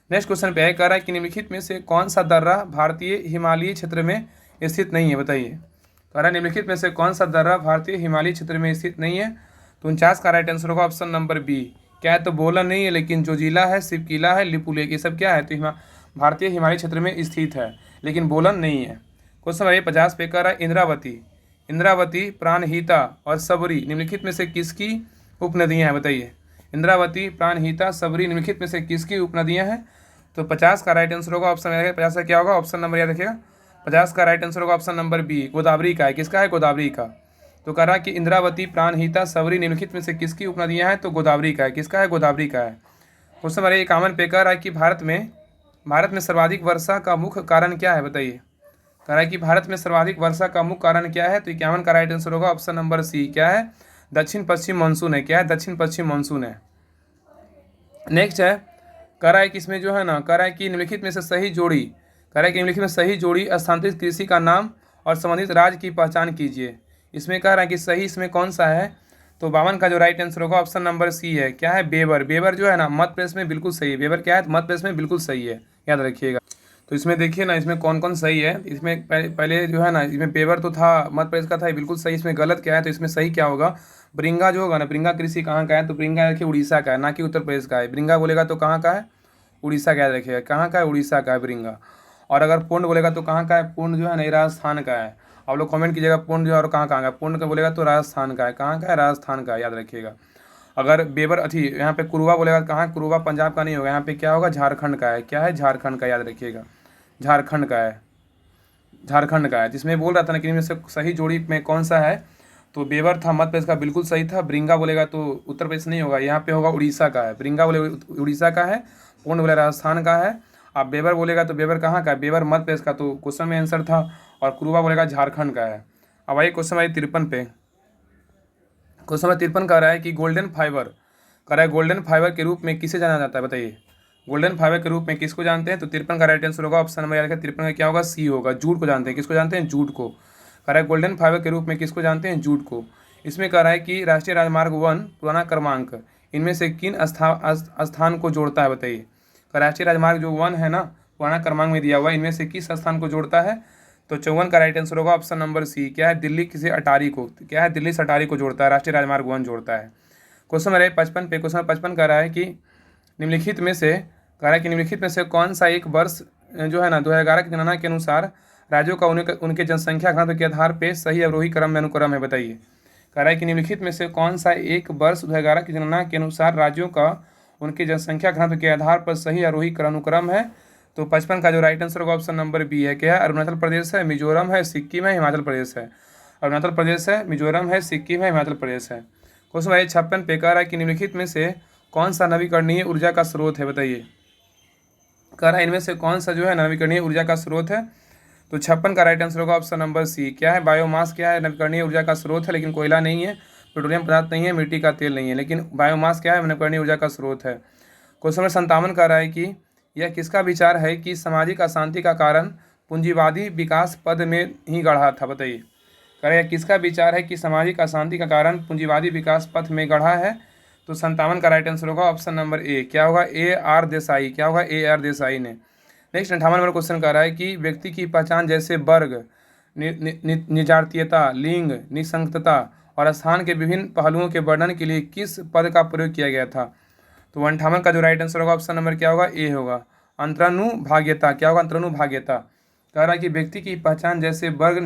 नेक्स्ट क्वेश्चन पे है, कह रहा है कि निम्नलिखित में से कौन सा दर्रा भारतीय हिमालयी क्षेत्र में स्थित नहीं है? बताइए, कह रहा है निम्नलिखित में से कौन सा दर्रा भारतीय हिमालयी क्षेत्र में स्थित नहीं है? तो 49 का राइट आंसर होगा ऑप्शन नंबर बी। क्या है? तो बोलन नहीं है, लेकिन जोजिला है, शिवकिला है, लिपुलेख, ये सब क्या है? तो भारतीय हिमालयी क्षेत्र में स्थित है, लेकिन बोलन नहीं है। क्वेश्चन नंबर 50 पे कह रहा है इंद्रावती, प्राणहिता और सबरी निम्नलिखित में से किसकी उपनदियां हैं? बताइए, इंद्रावती, प्राणहिता, सबरी निम्नलिखित में से किसकी उपनदियां हैं? तो 50 का राइट आंसर होगा ऑप्शन 50 का क्या होगा? ऑप्शन नंबर याद रखिएगा 50 का राइट आंसर होगा ऑप्शन नंबर बी गोदावरी का है। किसका है? गोदावरी का। तो कह रहा है कि इंद्रावती, प्राणहिता, सबरी निम्नलिखित में से किसकी उपनदियां हैं? तो गोदावरी का है। किसका है? गोदावरी का है। क्वेश्चन नंबर 51 पे कह रहा है कि भारत में सर्वाधिक वर्षा का मुख्य कारण क्या है? बताइए, कह रहा है कि भारत में सर्वाधिक वर्षा का मुख्य कारण क्या है? तो 51 का राइट आंसर होगा ऑप्शन नंबर सी। क्या है? दक्षिण पश्चिम मानसून है। क्या है? दक्षिण पश्चिम मानसून है। नेक्स्ट है, कह रहा है कि इसमें जो है ना, कह रहा है कि निम्नलिखित में से सही जोड़ी, कह रहा है कि निम्नलिखित में सही जोड़ी स्थानांतरित कृषि का नाम और संबंधित राज्य की पहचान कीजिए। इसमें कह रहा है कि सही इसमें कौन सा है? तो 52 का जो राइट आंसर होगा ऑप्शन नंबर सी है। क्या है? बेबर। बेबर जो है ना मध्य प्रदेश में बिल्कुल सही है। बेबर क्या है? मध्य प्रदेश में बिल्कुल सही है, याद रखिएगा। तो इसमें देखिए ना, इसमें कौन कौन सही है। इसमें पहले जो है ना, इसमें बेबर तो था, मध्य प्रदेश का था, ये बिल्कुल सही। इसमें गलत क्या है? तो इसमें सही क्या होगा? ब्रिंगा जो होगा ना, ब्रिंगा कृषि कहाँ का है? तो ब्रिंगा देखिए उड़ीसा का है, ना कि उत्तर प्रदेश का है। ब्रिंगा बोलेगा तो कहाँ का है? उड़ीसा का, याद रखिएगा। कहाँ का है? उड़ीसा का है ब्रिंगा। और अगर पुंड बोलेगा तो कहाँ का है? पुंड जो है ना राजस्थान का है। आप लोग कमेंट कीजिएगा पुंड जो है और कहाँ का है। पुंड का बोलेगा तो राजस्थान का है। कहाँ का है? राजस्थान का है, याद रखिएगा। अगर बेबर अथी यहाँ पे कुरुवा बोलेगा कहाँ? कुरुवा पंजाब का नहीं होगा, यहाँ पे क्या होगा? झारखंड का है। क्या है? झारखंड का, याद रखिएगा। झारखंड का है, झारखंड का है। जिसमें बोल रहा था ना कि इनमें से सही जोड़ी में कौन सा है? तो बेबर था मध्य प्रदेश का, बिल्कुल सही था। ब्रिंगा बोलेगा तो उत्तर प्रदेश नहीं होगा, यहाँ पे होगा उड़ीसा का है। ब्रिंगा बोले उड़ीसा का है, पुंड बोले राजस्थान का है। आप बेबर बोलेगा तो बेबर कहाँ का है? बेबर मध्य प्रदेश का, तो क्वेश्चन में आंसर था। और कुरुवा बोलेगा झारखंड का है। अब आइए क्वेश्चन नंबर 53 पे। क्वेश्चन नंबर 53 कह रहा है कि गोल्डन फाइबर, कह रहा है गोल्डन फाइबर के रूप में किसे जाना जाता है? बताइए, गोल्डन फाइबर के रूप में किसको जानते हैं? तो 53 का राइट आंसर होगा ऑप्शन नंबर याद रखिए 53 का क्या होगा? सी होगा। जूट को जानते हैं। किसको जानते हैं? जूट को। कह रहा है गोल्डन फाइबर के रूप में किसको जानते हैं? जूट को। इसमें कह रहा है कि राष्ट्रीय राजमार्ग 1 पुराना क्रमांक इनमें से किन स्थान को जोड़ता है? बताइए, राष्ट्रीय राजमार्ग जो 1 है ना, पुराना क्रमांक में दिया हुआ है, इनमें से किस स्थान को जोड़ता है? तो 54 का राइट आंसर होगा ऑप्शन नंबर सी। क्या है? दिल्ली से अटारी को। क्या है? दिल्ली से अटारी को जोड़ता है, राष्ट्रीय राजमार्ग 1 जोड़ता है। क्वेश्चन नंबर 55 पे, क्वेश्चन 55 कह रहा है कि निम्नलिखित में से कौन सा एक वर्ष जो है ना 2011 की गणना के अनुसार राज्यों का उनके जनसंख्या घनत्व के आधार पर सही अवरोही क्रम में अनुक्रम है? बताइए, कह रहा है कि निम्नलिखित में से कौन सा एक वर्ष 2011 की गणना के अनुसार राज्यों का उनके जनसंख्या घनत्व के आधार पर सही आरोही अनुक्रम है? तो 55 का जो राइट आंसर होगा ऑप्शन नंबर बी है। क्या है? अरुणाचल प्रदेश है, मिजोरम है, सिक्किम है, हिमाचल प्रदेश है। अरुणाचल प्रदेश है, मिजोरम है, सिक्किम है, हिमाचल प्रदेश है। क्वेश्चन नंबर 56 पे कह रहा है कि निम्नलिखित में से कौन सा नवीकरणीय ऊर्जा का स्रोत है, बताइए। कह रहा है इनमें से कौन सा जो है नवीकरणीय ऊर्जा का स्रोत है। तो 56 का राइट आंसर होगा ऑप्शन नंबर सी। क्या है? बायोमास क्या है? नवीकरणीय ऊर्जा का स्रोत है, लेकिन कोयला नहीं है, पेट्रोलियम पदार्थ नहीं है, मिट्टी का तेल नहीं है, लेकिन बायोमास क्या है? नवीकरणीय ऊर्जा का स्रोत है। क्वेश्चन नंबर 57 कह रहा है कि यह किसका विचार है कि सामाजिक अशांति का कारण पूंजीवादी विकास पद में ही गढ़ा था, बताइए। कह रहा है किसका विचार है कि सामाजिक अशांति का कारण पूंजीवादी विकास पथ में गढ़ा है। तो 57 का राइट आंसर होगा ऑप्शन नंबर ए। क्या होगा? A R Desai. क्या होगा? ए आर देसाई ने। नेक्स्ट 58 नंबर क्वेश्चन कह रहा है कि व्यक्ति की पहचान जैसे वर्ग, निजातीयता, लिंग, निसंगतता और स्थान के विभिन्न पहलुओं के वर्णन के लिए किस पद का प्रयोग किया गया था। तो 58 का जो राइट आंसर होगा ऑप्शन नंबर क्या होगा? ए होगा, अंतरानुभाग्यता। क्या होगा? अंतरानुभाग्यता। कह रहा है कि व्यक्ति की पहचान जैसे वर्ग,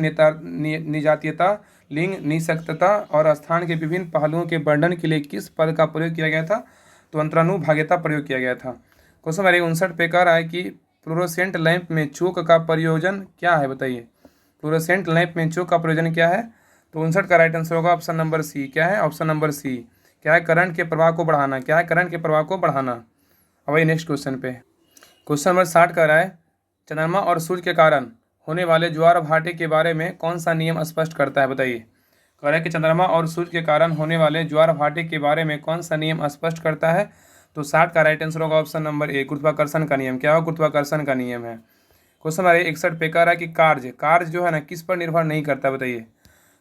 निजातीयता, लिंग, निसंगतता और स्थान के विभिन्न पहलुओं के वर्णन के लिए किस पद का प्रयोग किया गया था। तो अंतरानुभाग्यता प्रयोग किया गया था। क्वेश्चन नंबर 59 पे कह रहा है कि फ्लोरोसेंट लैंप में चोक का प्रयोजन क्या है, बताइए। फ्लोरोसेंट लैंप में चोक का प्रयोजन क्या है। तो 59 का राइट आंसर होगा ऑप्शन नंबर सी। क्या है? Option number C. क्या है? करंट के प्रवाह को बढ़ाना। क्या है? करंट के प्रवाह को बढ़ाना। अब वही नेक्स्ट क्वेश्चन पे क्वेश्चन नंबर 60 कह रहा है चंद्रमा और सूर्य के कारण होने वाले ज्वार भाटे के बारे में कौन सा नियम स्पष्ट करता है, बताइए। कह रहा है कि चंद्रमा और सूर्य के कारण होने वाले ज्वार भाटे के बारे में कौन सा नियम स्पष्ट करता है। तो 60 का राइट आंसर होगा ऑप्शन नंबर ए, गुरुत्वाकर्षण का नियम। क्या होगा? गुरुत्वाकर्षण का नियम है। क्वेश्चन नंबर 61 पे कह रहा है कि कार्य जो है ना किस पर निर्भर नहीं करता, बताइए।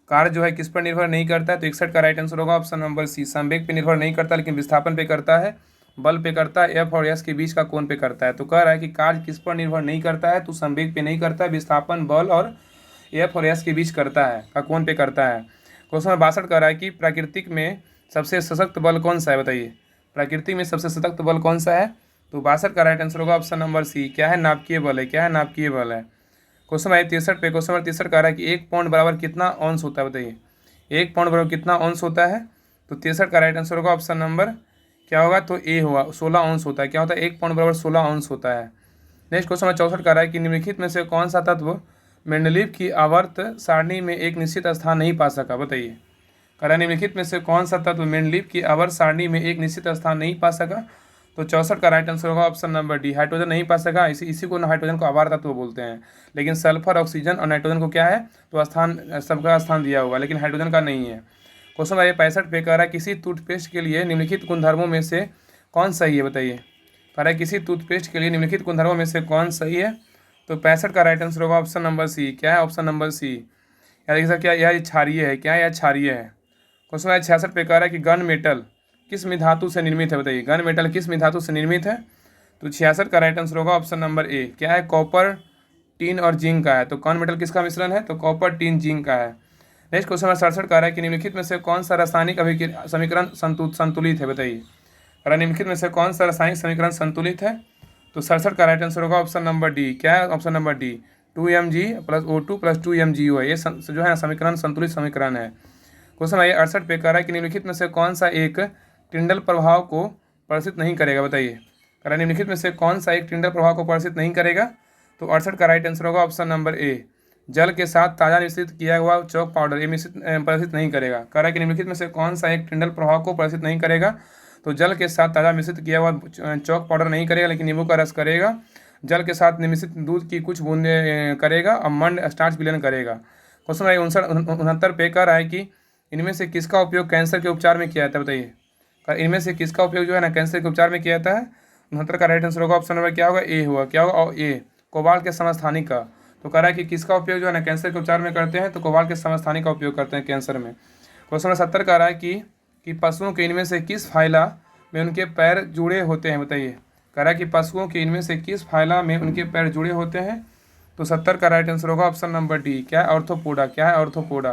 कार्य जो है किस पर निर्भर नहीं करता है। तो 61 का राइट आंसर होगा ऑप्शन नंबर सी, संवेग पे निर्भर नहीं करता, लेकिन विस्थापन पे करता है, बल पे करता है, एफ और एस के बीच का कोण पे करता है। तो कह रहा है कि कार्य किस पर निर्भर नहीं करता है। तो संवेग पे नहीं करता है, विस्थापन, बल और एफ और एस के बीच करता है, का कोण पे करता है। क्वेश्चन नंबर 62 कह रहा है कि प्राकृतिक में सबसे सशक्त बल कौन सा है, बताइए। प्राकृतिक में सबसे सशक्त बल कौन सा है। तो 62 का राइट आंसर होगा ऑप्शन नंबर सी। क्या है? नाभिकीय बल है। क्या है? नाभिकीय बल है। क्वेश्चन नंबर 63 पे क्वेश्चन नंबर 63 कह रहा है कि 1 पाउंड बराबर कितना औंस होता है, बताइए। 1 पाउंड बराबर कितना औंस होता है। तो 63 का राइट आंसर होगा ऑप्शन नंबर क्या होगा। तो ए होगा, 16 औंस होता है। क्या होता है? 1 पाउंड बराबर 16 औंस होता है। नेक्स्ट क्वेश्चन नंबर 64 कह रहा है कि निम्नलिखित में से कौन सा तत्व मेंडलीव की आवर्त सारणी में एक निश्चित स्थान नहीं पा सका, बताइए। कह रहा है निम्नलिखित में से कौन सा तत्व मेंडलीव की आवर्त सारणी में एक निश्चित स्थान नहीं पा सका। तो 64 का राइट आंसर होगा ऑप्शन नंबर डी, हाइड्रोजन नहीं पा सका। इसी को हाइड्रोजन को आवार तत्व बोलते हैं, लेकिन सल्फर, ऑक्सीजन और नाइट्रोजन को क्या है। तो स्थान, सबका स्थान दिया होगा, लेकिन हाइड्रोजन का नहीं है। क्वेश्चन नंबर 65 पे कह रहा है किसी टूथपेस्ट के लिए निम्नलिखित गुणधर्मों में से कौन सही है, बताइए। कह रहा है किसी टूथपेस्ट के लिए निम्नलिखित गुणधर्मों में से कौन सही है। तो 65 का राइट आंसर होगा ऑप्शन नंबर सी। क्या है? Option number C. या देखिए सर, क्या यह क्षारीय है। क्या यह क्षारीय है। क्वेश्चन नंबर 66 पे कह रहा है कि गन मेटल किस धातु से निर्मित है, बताइए। गन मेटल किस धातु से निर्मित है। तो 66 का राइट आंसर होगा ऑप्शन नंबर ए। क्या है? कॉपर, टीन और जिंक का है। तो गन मेटल किसका मिश्रण है। तो कॉपर, टीन, जिंक का है। नेक्स्ट क्वेश्चन नंबर 67 कह रहा है कि निम्नलिखित में से कौन सा रासायनिक समीकरण संतुलित है, बताइए। कह रहा है निम्नलिखित में से कौन सा रासायनिक समीकरण संतुलित है। तो 67 का राइट आंसर होगा ऑप्शन नंबर डी। क्या है? Option number D, 2Mg + O2 + 2MgO है। ये जो है समीकरण संतुलित समीकरण है। क्वेश्चन नंबर 68 पे कह रहा है कि निम्नलिखित में से कौन सा एक टिंडल प्रभाव को प्रदर्शित नहीं करेगा, बताइए। कह रहा है निम्नलिखित में से कौन सा एक टिंडल प्रभाव को प्रदर्शित नहीं करेगा। तो 68 का राइट आंसर होगा ऑप्शन नंबर ए, जल के साथ ताज़ा मिश्रित किया हुआ चौक पाउडर, ये प्रदर्शित नहीं करेगा। कह रहा है कि निम्नलिखित में से कौन सा एक टिंडल प्रभाव को प्रदर्शित नहीं करेगा। तो जल के साथ ताज़ा मिश्रित किया हुआ चौक पाउडर नहीं करेगा, लेकिन नींबू का रस करेगा। जल के साथ मिश्रित दूध की कुछ बूंदें करेगा और मंड स्टार्च विलयन करेगा। क्वेश्चन नंबर 69 पे कह रहा है कि इनमें से किसका उपयोग कैंसर के उपचार में किया जाता है, बताइए। इनमें से किसका उपयोग जो है ना कैंसर के उपचार में किया जाता है। 69 का राइट आंसर होगा ऑप्शन नंबर क्या होगा। ए होगा। क्या होगा? और ए, कोबाल्ट के समस्थानिक का। तो कह रहा है कि किसका उपयोग जो है ना कैंसर के उपचार में करते हैं। तो कोबाल्ट के समस्थानिक का उपयोग करते हैं कैंसर में। क्वेश्चन नंबर 70 कह रहा है कि पशुओं के इनमें से किस फाइला में उनके पैर जुड़े होते हैं, बताइए। कह रहा है कि पशुओं के इनमें से किस फाइला में उनके पैर जुड़े होते हैं। तो 70 का राइट आंसर होगा ऑप्शन नंबर डी। क्या है? ऑर्थोपोडा। क्या है? ऑर्थोपोडा।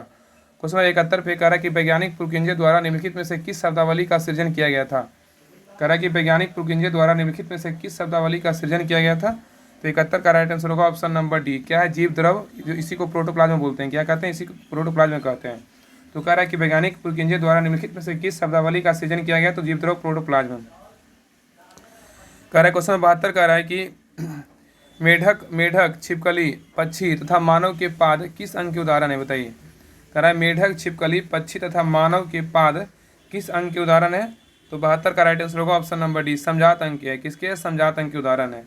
क्वेश्चन नंबर 71 पे कह रहा है कि वैज्ञानिक पुरकिंजे द्वारा निम्नलिखित में से किस शब्दावली का सृजन किया गया था। कह रहा है कि वैज्ञानिक पुरकिंजे द्वारा निम्नलिखित में से किस शब्दावली का सृजन किया गया था। तो 71 का राइट आंसर होगा ऑप्शन नंबर डी। क्या है? जीव द्रव, जो इसी को प्रोटोप्लाज्म बोलते हैं। क्या कहते हैं? इसी को प्रोटोप्लाज्म कहते हैं। तो कह रहा है कि वैज्ञानिक पुरकिंजे द्वारा निम्नलिखित में से किस शब्दावली का सृजन किया गया। तो जीव द्रव, प्रोटोप्लाज्म। कह रहा है क्वेश्चन नंबर 72 कह रहा है कि मेढक मेढक छिपकली पक्षी तथा मानव के पाद किस अंग के उदाहरण है बताइए। कह रहा है मेढक छिपकली पक्षी तथा मानव के पाद किस अंग के उदाहरण है। तो 72 का राइट आंसर होगा ऑप्शन नंबर डी, समझात अंग के है। किसके? समझात अंग के उदाहरण है।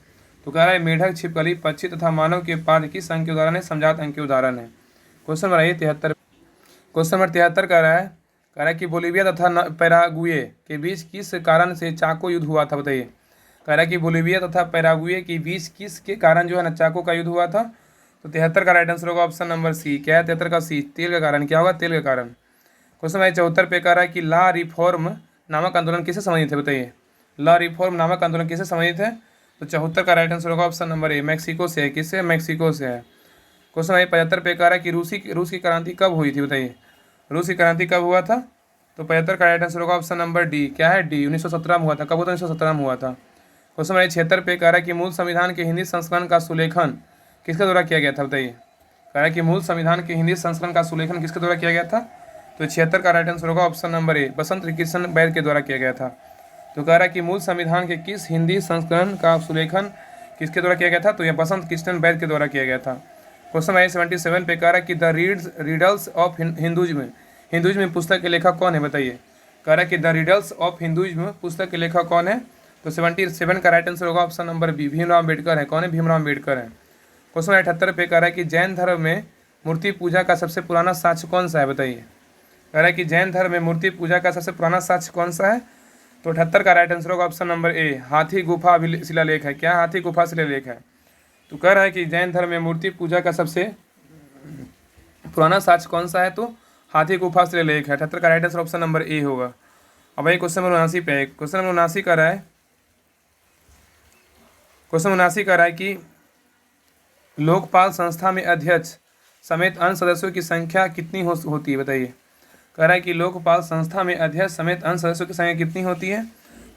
तो कह रहा है मेढक छिपकली पक्षी तथा मानव के पाद किस अंग के उदाहरण है? समझात अंग के उदाहरण है। क्वेश्चन नंबर 73, क्वेश्चन नंबर 73 कह रहा है कि बोलीविया तथा पैरागुए के बीच किस कारण से चाको युद्ध हुआ था बताइए। कह रहा है कि बोलीविया तथा पैरागुए के बीच किस के कारण जो है ना चाको का युद्ध हुआ था। तो 73 का राइट आंसर होगा ऑप्शन नंबर सी। क्या है? 73 का सी, तेल का कारण। क्या होगा? तेल के कारण। क्वेश्चन नंबर 74 पे कह रहा है कि ला रिफॉर्म नामक आंदोलन किससे संबंधित है बताइए। ला रिफॉर्म नामक आंदोलन किससे संबंधित है। तो 74 का राइट आंसर होगा ऑप्शन नंबर ए, मैक्सिको से है। किससे? मैक्सिको से है। क्वेश्चन नंबर 75 पे कह रहा है कि रूस की क्रांति कब हुई थी बताइए। रूस की क्रांति कब हुआ था। तो 75 का राइट आंसर होगा ऑप्शन नंबर डी। क्या है? डी, 1917 में हुआ था। कब हुआ था? 1917 में हुआ था। क्वेश्चन नंबर 76 पे कह रहा है कि मूल संविधान के हिंदी संस्करण का सुलेखन किसके द्वारा किया गया था बताइए। कह रहा है कि मूल संविधान के हिंदी संस्करण का सुलेखन किसके द्वारा किया गया था। तो 76 का राइट आंसर होगा ऑप्शन नंबर ए, बसंत कृष्ण बैद के द्वारा किया गया था। तो कह रहा है कि मूल संविधान के किस हिंदी संस्करण का सुलेखन किसके द्वारा किया गया था। तो यह बसंत कृष्ण बैद के द्वारा किया गया था। क्वेश्चन नंबर 77 पे कह रहा है कि द रिडल्स ऑफ हिंदुइज्म पुस्तक के लेखक कौन है बताइए। कह रहा है कि द रिडल्स ऑफ हिंदुइज्म पुस्तक के लेखक कौन है। तो 77 का राइट आंसर होगा option number B, Bhimrao Ambedkar है। कौन है? भीमराव अम्बेडकर है। क्वेश्चन 78 पे कह रहा है कि जैन धर्म में मूर्ति पूजा का सबसे पुराना साक्ष्य कौन सा है बताइए। कह रहा है कि जैन धर्म में मूर्ति पूजा का सबसे पुराना साक्ष्य कौन सा है। तो 78 का राइट आंसर होगा ऑप्शन नंबर ए, हाथी गुफा शिलालेख है। क्या? हाथी गुफा शिलालेख है। तो कह रहा है कि जैन धर्म में मूर्ति पूजा का सबसे पुराना साक्ष्य कौन सा है। तो हाथी गुफा शिलालेख है। 78 का right answer option number A होगा। अब भाई क्वेश्चन नंबर 79 पे, क्वेश्चन नंबर 79 कह रहा है, क्वेश्चन 79 कह रहा है कि लोकपाल संस्था में अध्यक्ष समेत अन्य सदस्यों की संख्या कितनी होती है बताइए। कह रहा है कि लोकपाल संस्था में अध्यक्ष समेत अन्य सदस्यों की संख्या कितनी होती है।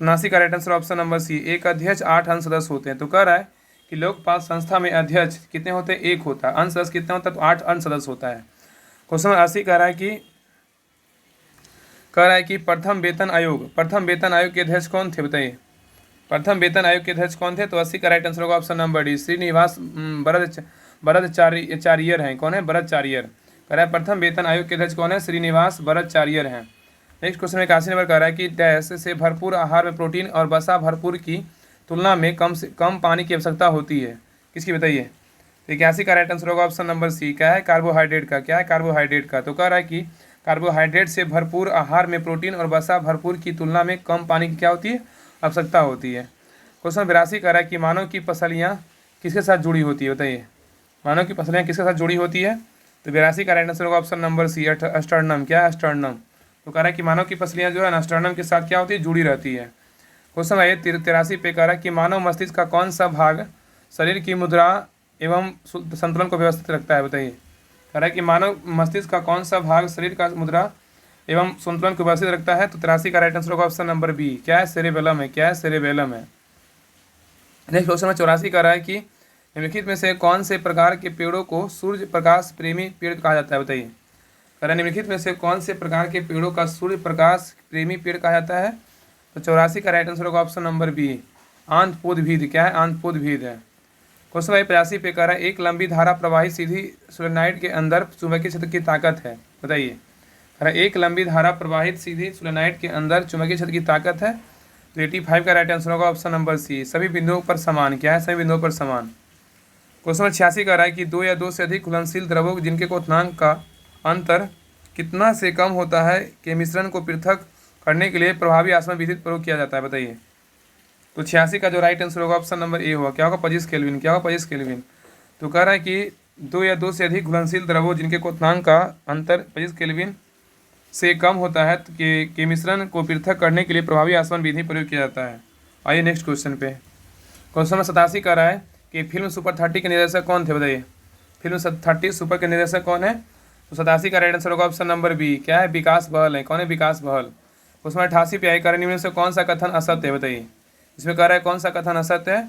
79 का right answer option number C, एक अध्यक्ष 8 अन्य सदस्य होते हैं। तो कह रहा है कि लोकपाल संस्था में अध्यक्ष कितने होते हैं? 1 होता है। अन्य सदस्य कितने होता है? तो 8 अन्य सदस्य होता है। क्वेश्चन नंबर 80 कह रहा है कि प्रथम वेतन आयोग के अध्यक्ष कौन थे बताइए। प्रथम वेतन आयोग के अध्यक्ष कौन थे। तो 80 का राइट आंसर होगा ऑप्शन नंबर डी, श्रीनिवास भरतचार्यर हैं। कौन है? भरतचार्यर। कह रहा है प्रथम वेतन आयोग के अध्यक्ष कौन है? श्रीनिवास भरतचार्यर हैं। नेक्स्ट क्वेश्चन में 81 नंबर कह रहा है कि डैश से भरपूर आहार में प्रोटीन और वसा भरपूर की तुलना में कम पानी की आवश्यकता होती है। किसकी बताइए। तो 81 का राइट आंसर होगा ऑप्शन नंबर सी। क्या है? कार्बोहाइड्रेट का। क्या है? कार्बोहाइड्रेट का। तो कह रहा है कि कार्बोहाइड्रेट से भरपूर आहार में प्रोटीन और वसा भरपूर की तुलना में कम पानी की क्या होती है? आवश्यकता होती है। क्वेश्चन 82 कह रहा है कि मानव की पसलियाँ किसके साथ जुड़ी होती है बताइए। मानव की पसलियाँ किसके साथ जुड़ी होती है। तो 82 का राइट आंसर होगा ऑप्शन नंबर सी, अस्टर्नम। क्या है? अस्टर्नम। तो कह रहा है कि मानव की पसलियाँ जो है अस्टर्नम के साथ क्या होती है? जुड़ी रहती है। क्वेश्चन आइए 83 पे कह रहा है कि मानव मस्तिष्क का कौन सा भाग शरीर की मुद्रा एवं संतुलन को व्यवस्थित रखता है बताइए। कह रहा है कि मानव मस्तिष्क का कौन सा भाग शरीर का मुद्रा एवं संतुलन को व्यवस्थित रखता है। तो 83 का राइट आंसर होगा ऑप्शन नंबर बी। क्या है? सेरेबेलम है। क्या है? सेरेबेलम है। नेक्स्ट क्वेश्चन में 84 कह रहा है कि निम्नलिखित में से कौन से प्रकार के पेड़ों को सूर्य प्रकाश प्रेमी पेड़ कहा जाता है बताइए। कह रहा है निम्नलिखित में से कौन से प्रकार के पेड़ों का सूर्य प्रकाश प्रेमी पेड़ कहा जाता है। तो 84 का राइट आंसर होगा ऑप्शन नंबर बी, आंतपोदभीद। क्या है? आंतपोदभीद है। क्वेश्चन नंबर 85 पे कह रहा है एक लंबी धारा प्रवाहित सीधी सोलेनॉइड के अंदर चुंबकीय क्षेत्र की ताकत है बताइए। कह रहा है एक लंबी धारा प्रवाहित सीधी सोलेनॉइड के अंदर चुंबकीय क्षेत्र की ताकत है। तो 85 का राइट आंसर होगा ऑप्शन नंबर सी, सभी बिंदुओं पर समान। क्या है? सभी बिंदुओं पर समान। क्वेश्चन नंबर 86 कह रहा है कि 2 या 2 से अधिक घुलनशील द्रवों जिनके क्वथनांक का अंतर कितना से कम होता है के मिश्रण को पृथक करने के लिए प्रभावी आसमान विधि प्रयोग किया जाता है बताइए। तो 86 का जो राइट आंसर होगा ऑप्शन नंबर ए होगा। क्या होगा? 25 केल्विन। क्या होगा? 25 केल्विन। तो कह रहा है कि 2 या 2 से अधिक घुलनशील द्रवों जिनके क्वथनांक का अंतर 25 केल्विन से कम होता है के मिश्रण को पृथक करने के लिए प्रभावी आसमान विधि प्रयोग किया जाता है। आइए नेक्स्ट क्वेश्चन पे। क्वेश्चन नंबर 87 कह रहा है कि फिल्म सुपर 30 के निर्देशक कौन थे बताइए। फिल्म 30 सुपर के निर्देशक कौन है। तो 87 का राइट आंसर होगा ऑप्शन नंबर बी। क्या है? विकास बहल है। कौन है? विकास बहल। उसमें 88 पे आई निम्न से कौन सा कथन असत्य है बताइए। इसमें कह रहा है कौन सा कथन असत्य है।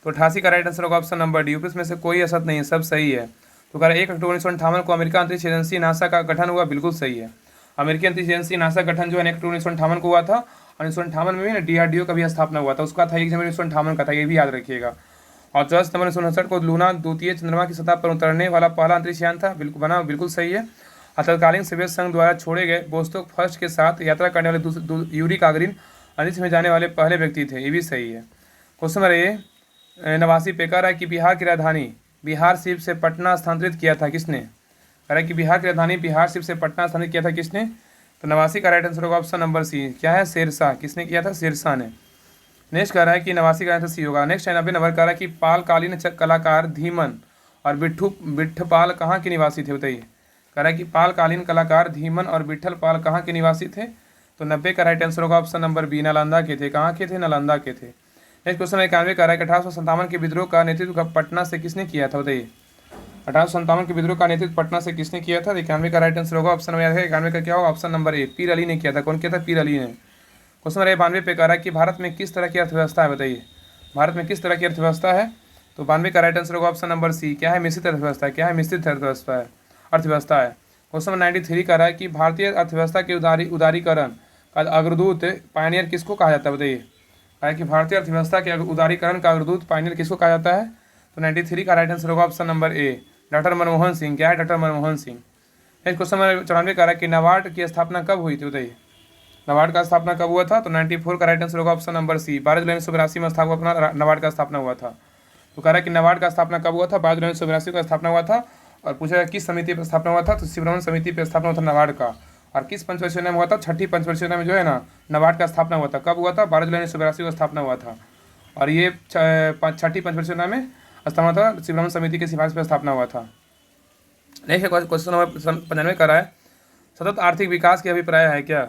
तो 88 का राइट आंसर होगा ऑप्शन नंबर डी, इसमें से कोई असत्य नहीं है, सब सही है। तो कह रहा है 1 अक्टूबर 1958 को अमेरिका अंतरिक्ष एजेंसी नासा का गठन हुआ, बिल्कुल सही है। अमेरिकी अंतरिक्ष एजेंसी नासा गठन जो है 1 अक्टूबर 1958 को हुआ था। और 1958 में भी ना DRDO का भी स्थापना हुआ था, उसका था 1 जनवरी 1958 का था, ये भी याद रखिएगा। और 14 सितंबर 1969 को लूना द्वितीय चंद्रमा की सतह पर उतरने वाला पहला अंतरिक्ष यान था। बिल्कुल सही है। और तत्कालीन सोवियत संघ द्वारा छोड़े गए वोस्तोक फर्स्ट के साथ यात्रा करने वाले यूरी गागरिन अंतरिक्ष में जाने वाले पहले व्यक्ति थे। ये भी सही है। क्वेश्चन नंबर ए 89 पे कह रहा है कि बिहार की राजधानी बिहार शिव से पटना स्थानांतरित किया था किसने? कह रहा है कि बिहार की राजधानी बिहार शिव से पटना स्थानांतरित किया था किसने? तो 89 का राइट आंसर होगा ऑप्शन नंबर सी। क्या है? शेरशाह। किसने किया था? शेरशाह ने। नेक्स्ट कह रहा है कि 89 का आंसर सी होगा। नेक्स्ट 90 नंबर कह रहा है कि पालकालीन कलाकार धीमन और बिट्ठपाल कहाँ के निवासी थे? बताइए। कह रहा है कि पालकालीन कलाकार धीमन और विट्ठल पाल कहाँ के निवासी थे? तो 90 का राइट आंसर होगा ऑप्शन नंबर बी, नालंदा के थे। कहाँ के थे? नालंदा के थे। नेक्स्ट क्वेश्चन 91 कह रहा है कि 1857 के विद्रोह का नेतृत्व पटना से किसने किया था? बताइए। 1857 के विद्रोह का नेतृत्व पटना से किसने किया था? 91 का राइट आंसर होगा ऑप्शन नंबर 91 का क्या होगा? ऑप्शन नंबर ए, पीर अली ने किया था। कौन किया था? पीर अली ने। क्वेश्चन नंबर 92 पे कह रहा है कि भारत में किस तरह की अर्थव्यवस्था है? बताइए। भारत में किस तरह की अर्थव्यवस्था है? तो 92 का राइट आंसर होगा ऑप्शन नंबर सी। क्या है? मिश्रित अर्थव्यवस्था। क्या है? मिश्रित अर्थव्यवस्था है। क्वेश्चन नंबर 93 कह रहा है कि भारतीय अर्थव्यवस्था के उदारीकरण का अग्रदूत पायनियर किसको कहा जाता है? बताइए। कहा है कि भारतीय अर्थव्यवस्था के उदारीकरण का अग्रदूत पायनियर किसको कहा जाता है? तो 93 का राइट आंसर होगा option number A, doctor Manmohan Singh. क्या है? Doctor Manmohan Singh. Next question number 94 कह रहा है कि नाबार्ड की स्थापना कब हुई थी? बताइए। नाबार्ड का स्थापना कब हुआ था? तो 94 का राइट आंसर होगा ऑप्शन नंबर सी, 12 जुलाई 1982 में नाबार्ड का स्थापना हुआ था। तो कह रहा है कि नाबार्ड का स्थापना कब हुआ था? 12 जुलाई 1982 का स्थापना हुआ था। और पूछा किस समिति पर स्थापना हुआ था? तो शिवरमन समिति पर स्थापना हुआ था नाबार्ड का। और किस पंचवर्षीय योजना में हुआ था? छठी पंचवर्षीय योजना में जो है ना नाबार्ड का स्थापना हुआ था। कब हुआ था? 12 जुलाई 1982 को स्थापना हुआ था। और ये छठी पंचवर्षीय योजना में स्थापना था, शिवरमन समिति की सिफारिश पर स्थापना हुआ था। नेक्स्ट क्वेश्चन नंबर 95 कर रहा है, सतत आर्थिक विकास के अभिप्राय है क्या?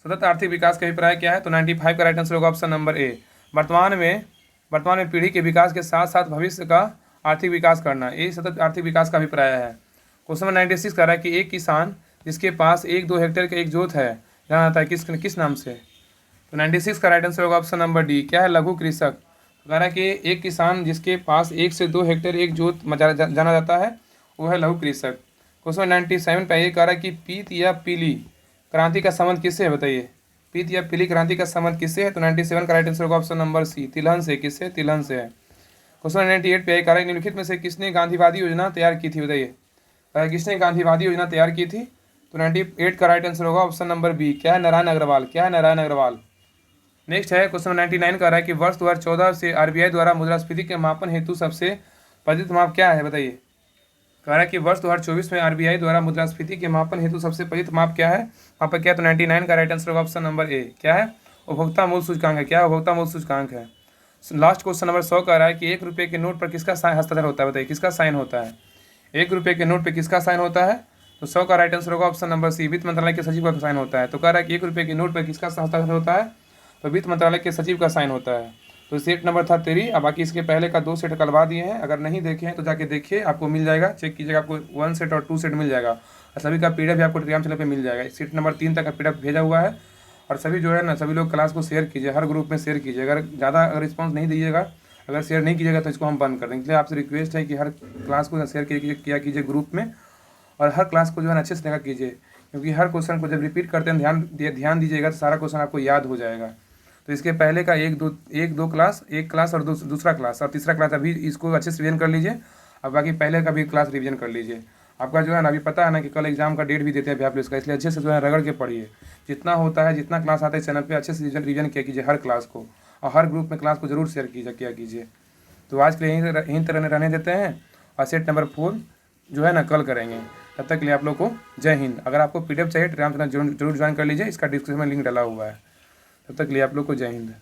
सतत आर्थिक विकास के अभिप्राय क्या है? तो 95 का राइट आंसर होगा ऑप्शन नंबर ए, वर्तमान में पीढ़ी के विकास के साथ साथ भविष्य का आर्थिक विकास करना, ये सतत आर्थिक विकास का अभिप्राय है। क्वेश्चन नंबर 96 कह रहा है कि एक किसान जिसके पास 1-2 हेक्टेयर का एक जोत है जाना जाता है किस नाम से? तो 96 का राइट आंसर होगा ऑप्शन नंबर डी। क्या है? लघु कृषक। कह रहा है कि एक किसान जिसके पास 1 से 2 हेक्टेयर एक जोत जाना जाता है वो है लघु कृषक। क्वेश्चन 97 पे ये कह रहा है कि पीत या पीली क्रांति का संबंध किससे है? बताइए। पीत या पीली क्रांति का संबंध किससे है? तो 97 का राइट आंसर होगा ऑप्शन नंबर सी, तिलहन से। किससे? तिलहन से है। क्वेश्चन 98 पे कह रहा है निम्नलिखित में से किसने गांधीवादी योजना तैयार की थी? बताइए। किसने गांधीवादी योजना तैयार की थी? तो 98 का राइट आंसर होगा ऑप्शन नंबर बी। क्या है? नारायण अग्रवाल। क्या है? नारायण अग्रवाल। नेक्स्ट है क्वेश्चन 99 कह रहा है कि वर्ष 2014 से आरबीआई द्वारा मुद्रास्फीति के मापन हेतु सबसे प्रचलित माप क्या है? बताइए। कह रहा है कि वर्ष 2024 में आरबीआई द्वारा मुद्रास्फीति के मापन हेतु सबसे प्रचलित माप क्या है? वहाँ पर क्या? तो 99 का राइट आंसर होगा ऑप्शन नंबर ए। क्या है? उपभोक्ता मूल्य सूचकांक है। क्या है? उपभोक्ता मूल्य सूचकांक है। लास्ट क्वेश्चन नंबर 100 कह रहा है कि 1 रुपये के नोट पर किसका हस्ताक्षर होता है? बताइए। किसका साइन होता है? 1 रुपये के नोट पर किसका साइन होता है? तो 100 का राइट आंसर होगा ऑप्शन नंबर सी, वित्त मंत्रालय के सचिव का साइन होता है। तो कह रहा है कि 1 रुपये के नोट पर किसका हस्ताक्षर होता है? तो वित्त मंत्रालय के सचिव का साइन होता है। तो सेट नंबर था 13। अब बाकी इसके पहले का 2 सेट करवा दिए हैं, अगर नहीं देखे हैं तो जाके देखिए, आपको मिल जाएगा, चेक कीजिएगा, आपको 1 सेट और 2 सेट मिल जाएगा। और सभी का पीडीएफ भी आपको टेलीग्राम चैनल पे मिल जाएगा। सेट नंबर 3 तक का पीडीएफ भेजा हुआ है। और सभी जो है ना, सभी लोग क्लास को शेयर कीजिए, हर ग्रुप में शेयर कीजिए। अगर ज़्यादा रिस्पॉन्स नहीं दीजिएगा, अगर शेयर नहीं कीजिएगा तो इसको हम बंद कर देंगे। इसलिए आपसे रिक्वेस्ट है कि हर क्लास को शेयर किया कीजिए ग्रुप में, और हर क्लास को जो है अच्छे से देखा कीजिए, क्योंकि हर क्वेश्चन को जब रिपीट करते हैं ध्यान दीजिएगा तो सारा क्वेश्चन आपको याद हो जाएगा। तो इसके पहले का एक दो क्लास, एक क्लास और दूसरा क्लास और तीसरा क्लास अभी इसको अच्छे से रिवीजन कर लीजिए। और बाकी पहले का भी क्लास रिवीजन कर लीजिए। आपका जो है ना अभी पता है ना कि कल एग्जाम का डेट भी देते हैं अभी आप लोग इसका, इसलिए अच्छे से जो है रगड़ के पढ़िए। जितना होता है, जितना क्लास आता है चैनल पे, अच्छे से रिवीजन किया कीजिए हर क्लास को, और हर ग्रुप में क्लास को जरूर शेयर किया कीजिए। तो आज के लिए यहीं तरह रहने देते हैं, और सेट नंबर 4 जो है ना कल करेंगे। तब तक के लिए आप लोग को जय हिंद। अगर आपको पीडीएफ चाहिए टेलीग्राम चैनल जरूर ज्वाइन कर लीजिए, इसका डिस्क्रिप्शन में लिंक डाला हुआ है। तब तक के लिए आप लोग को जय हिंद।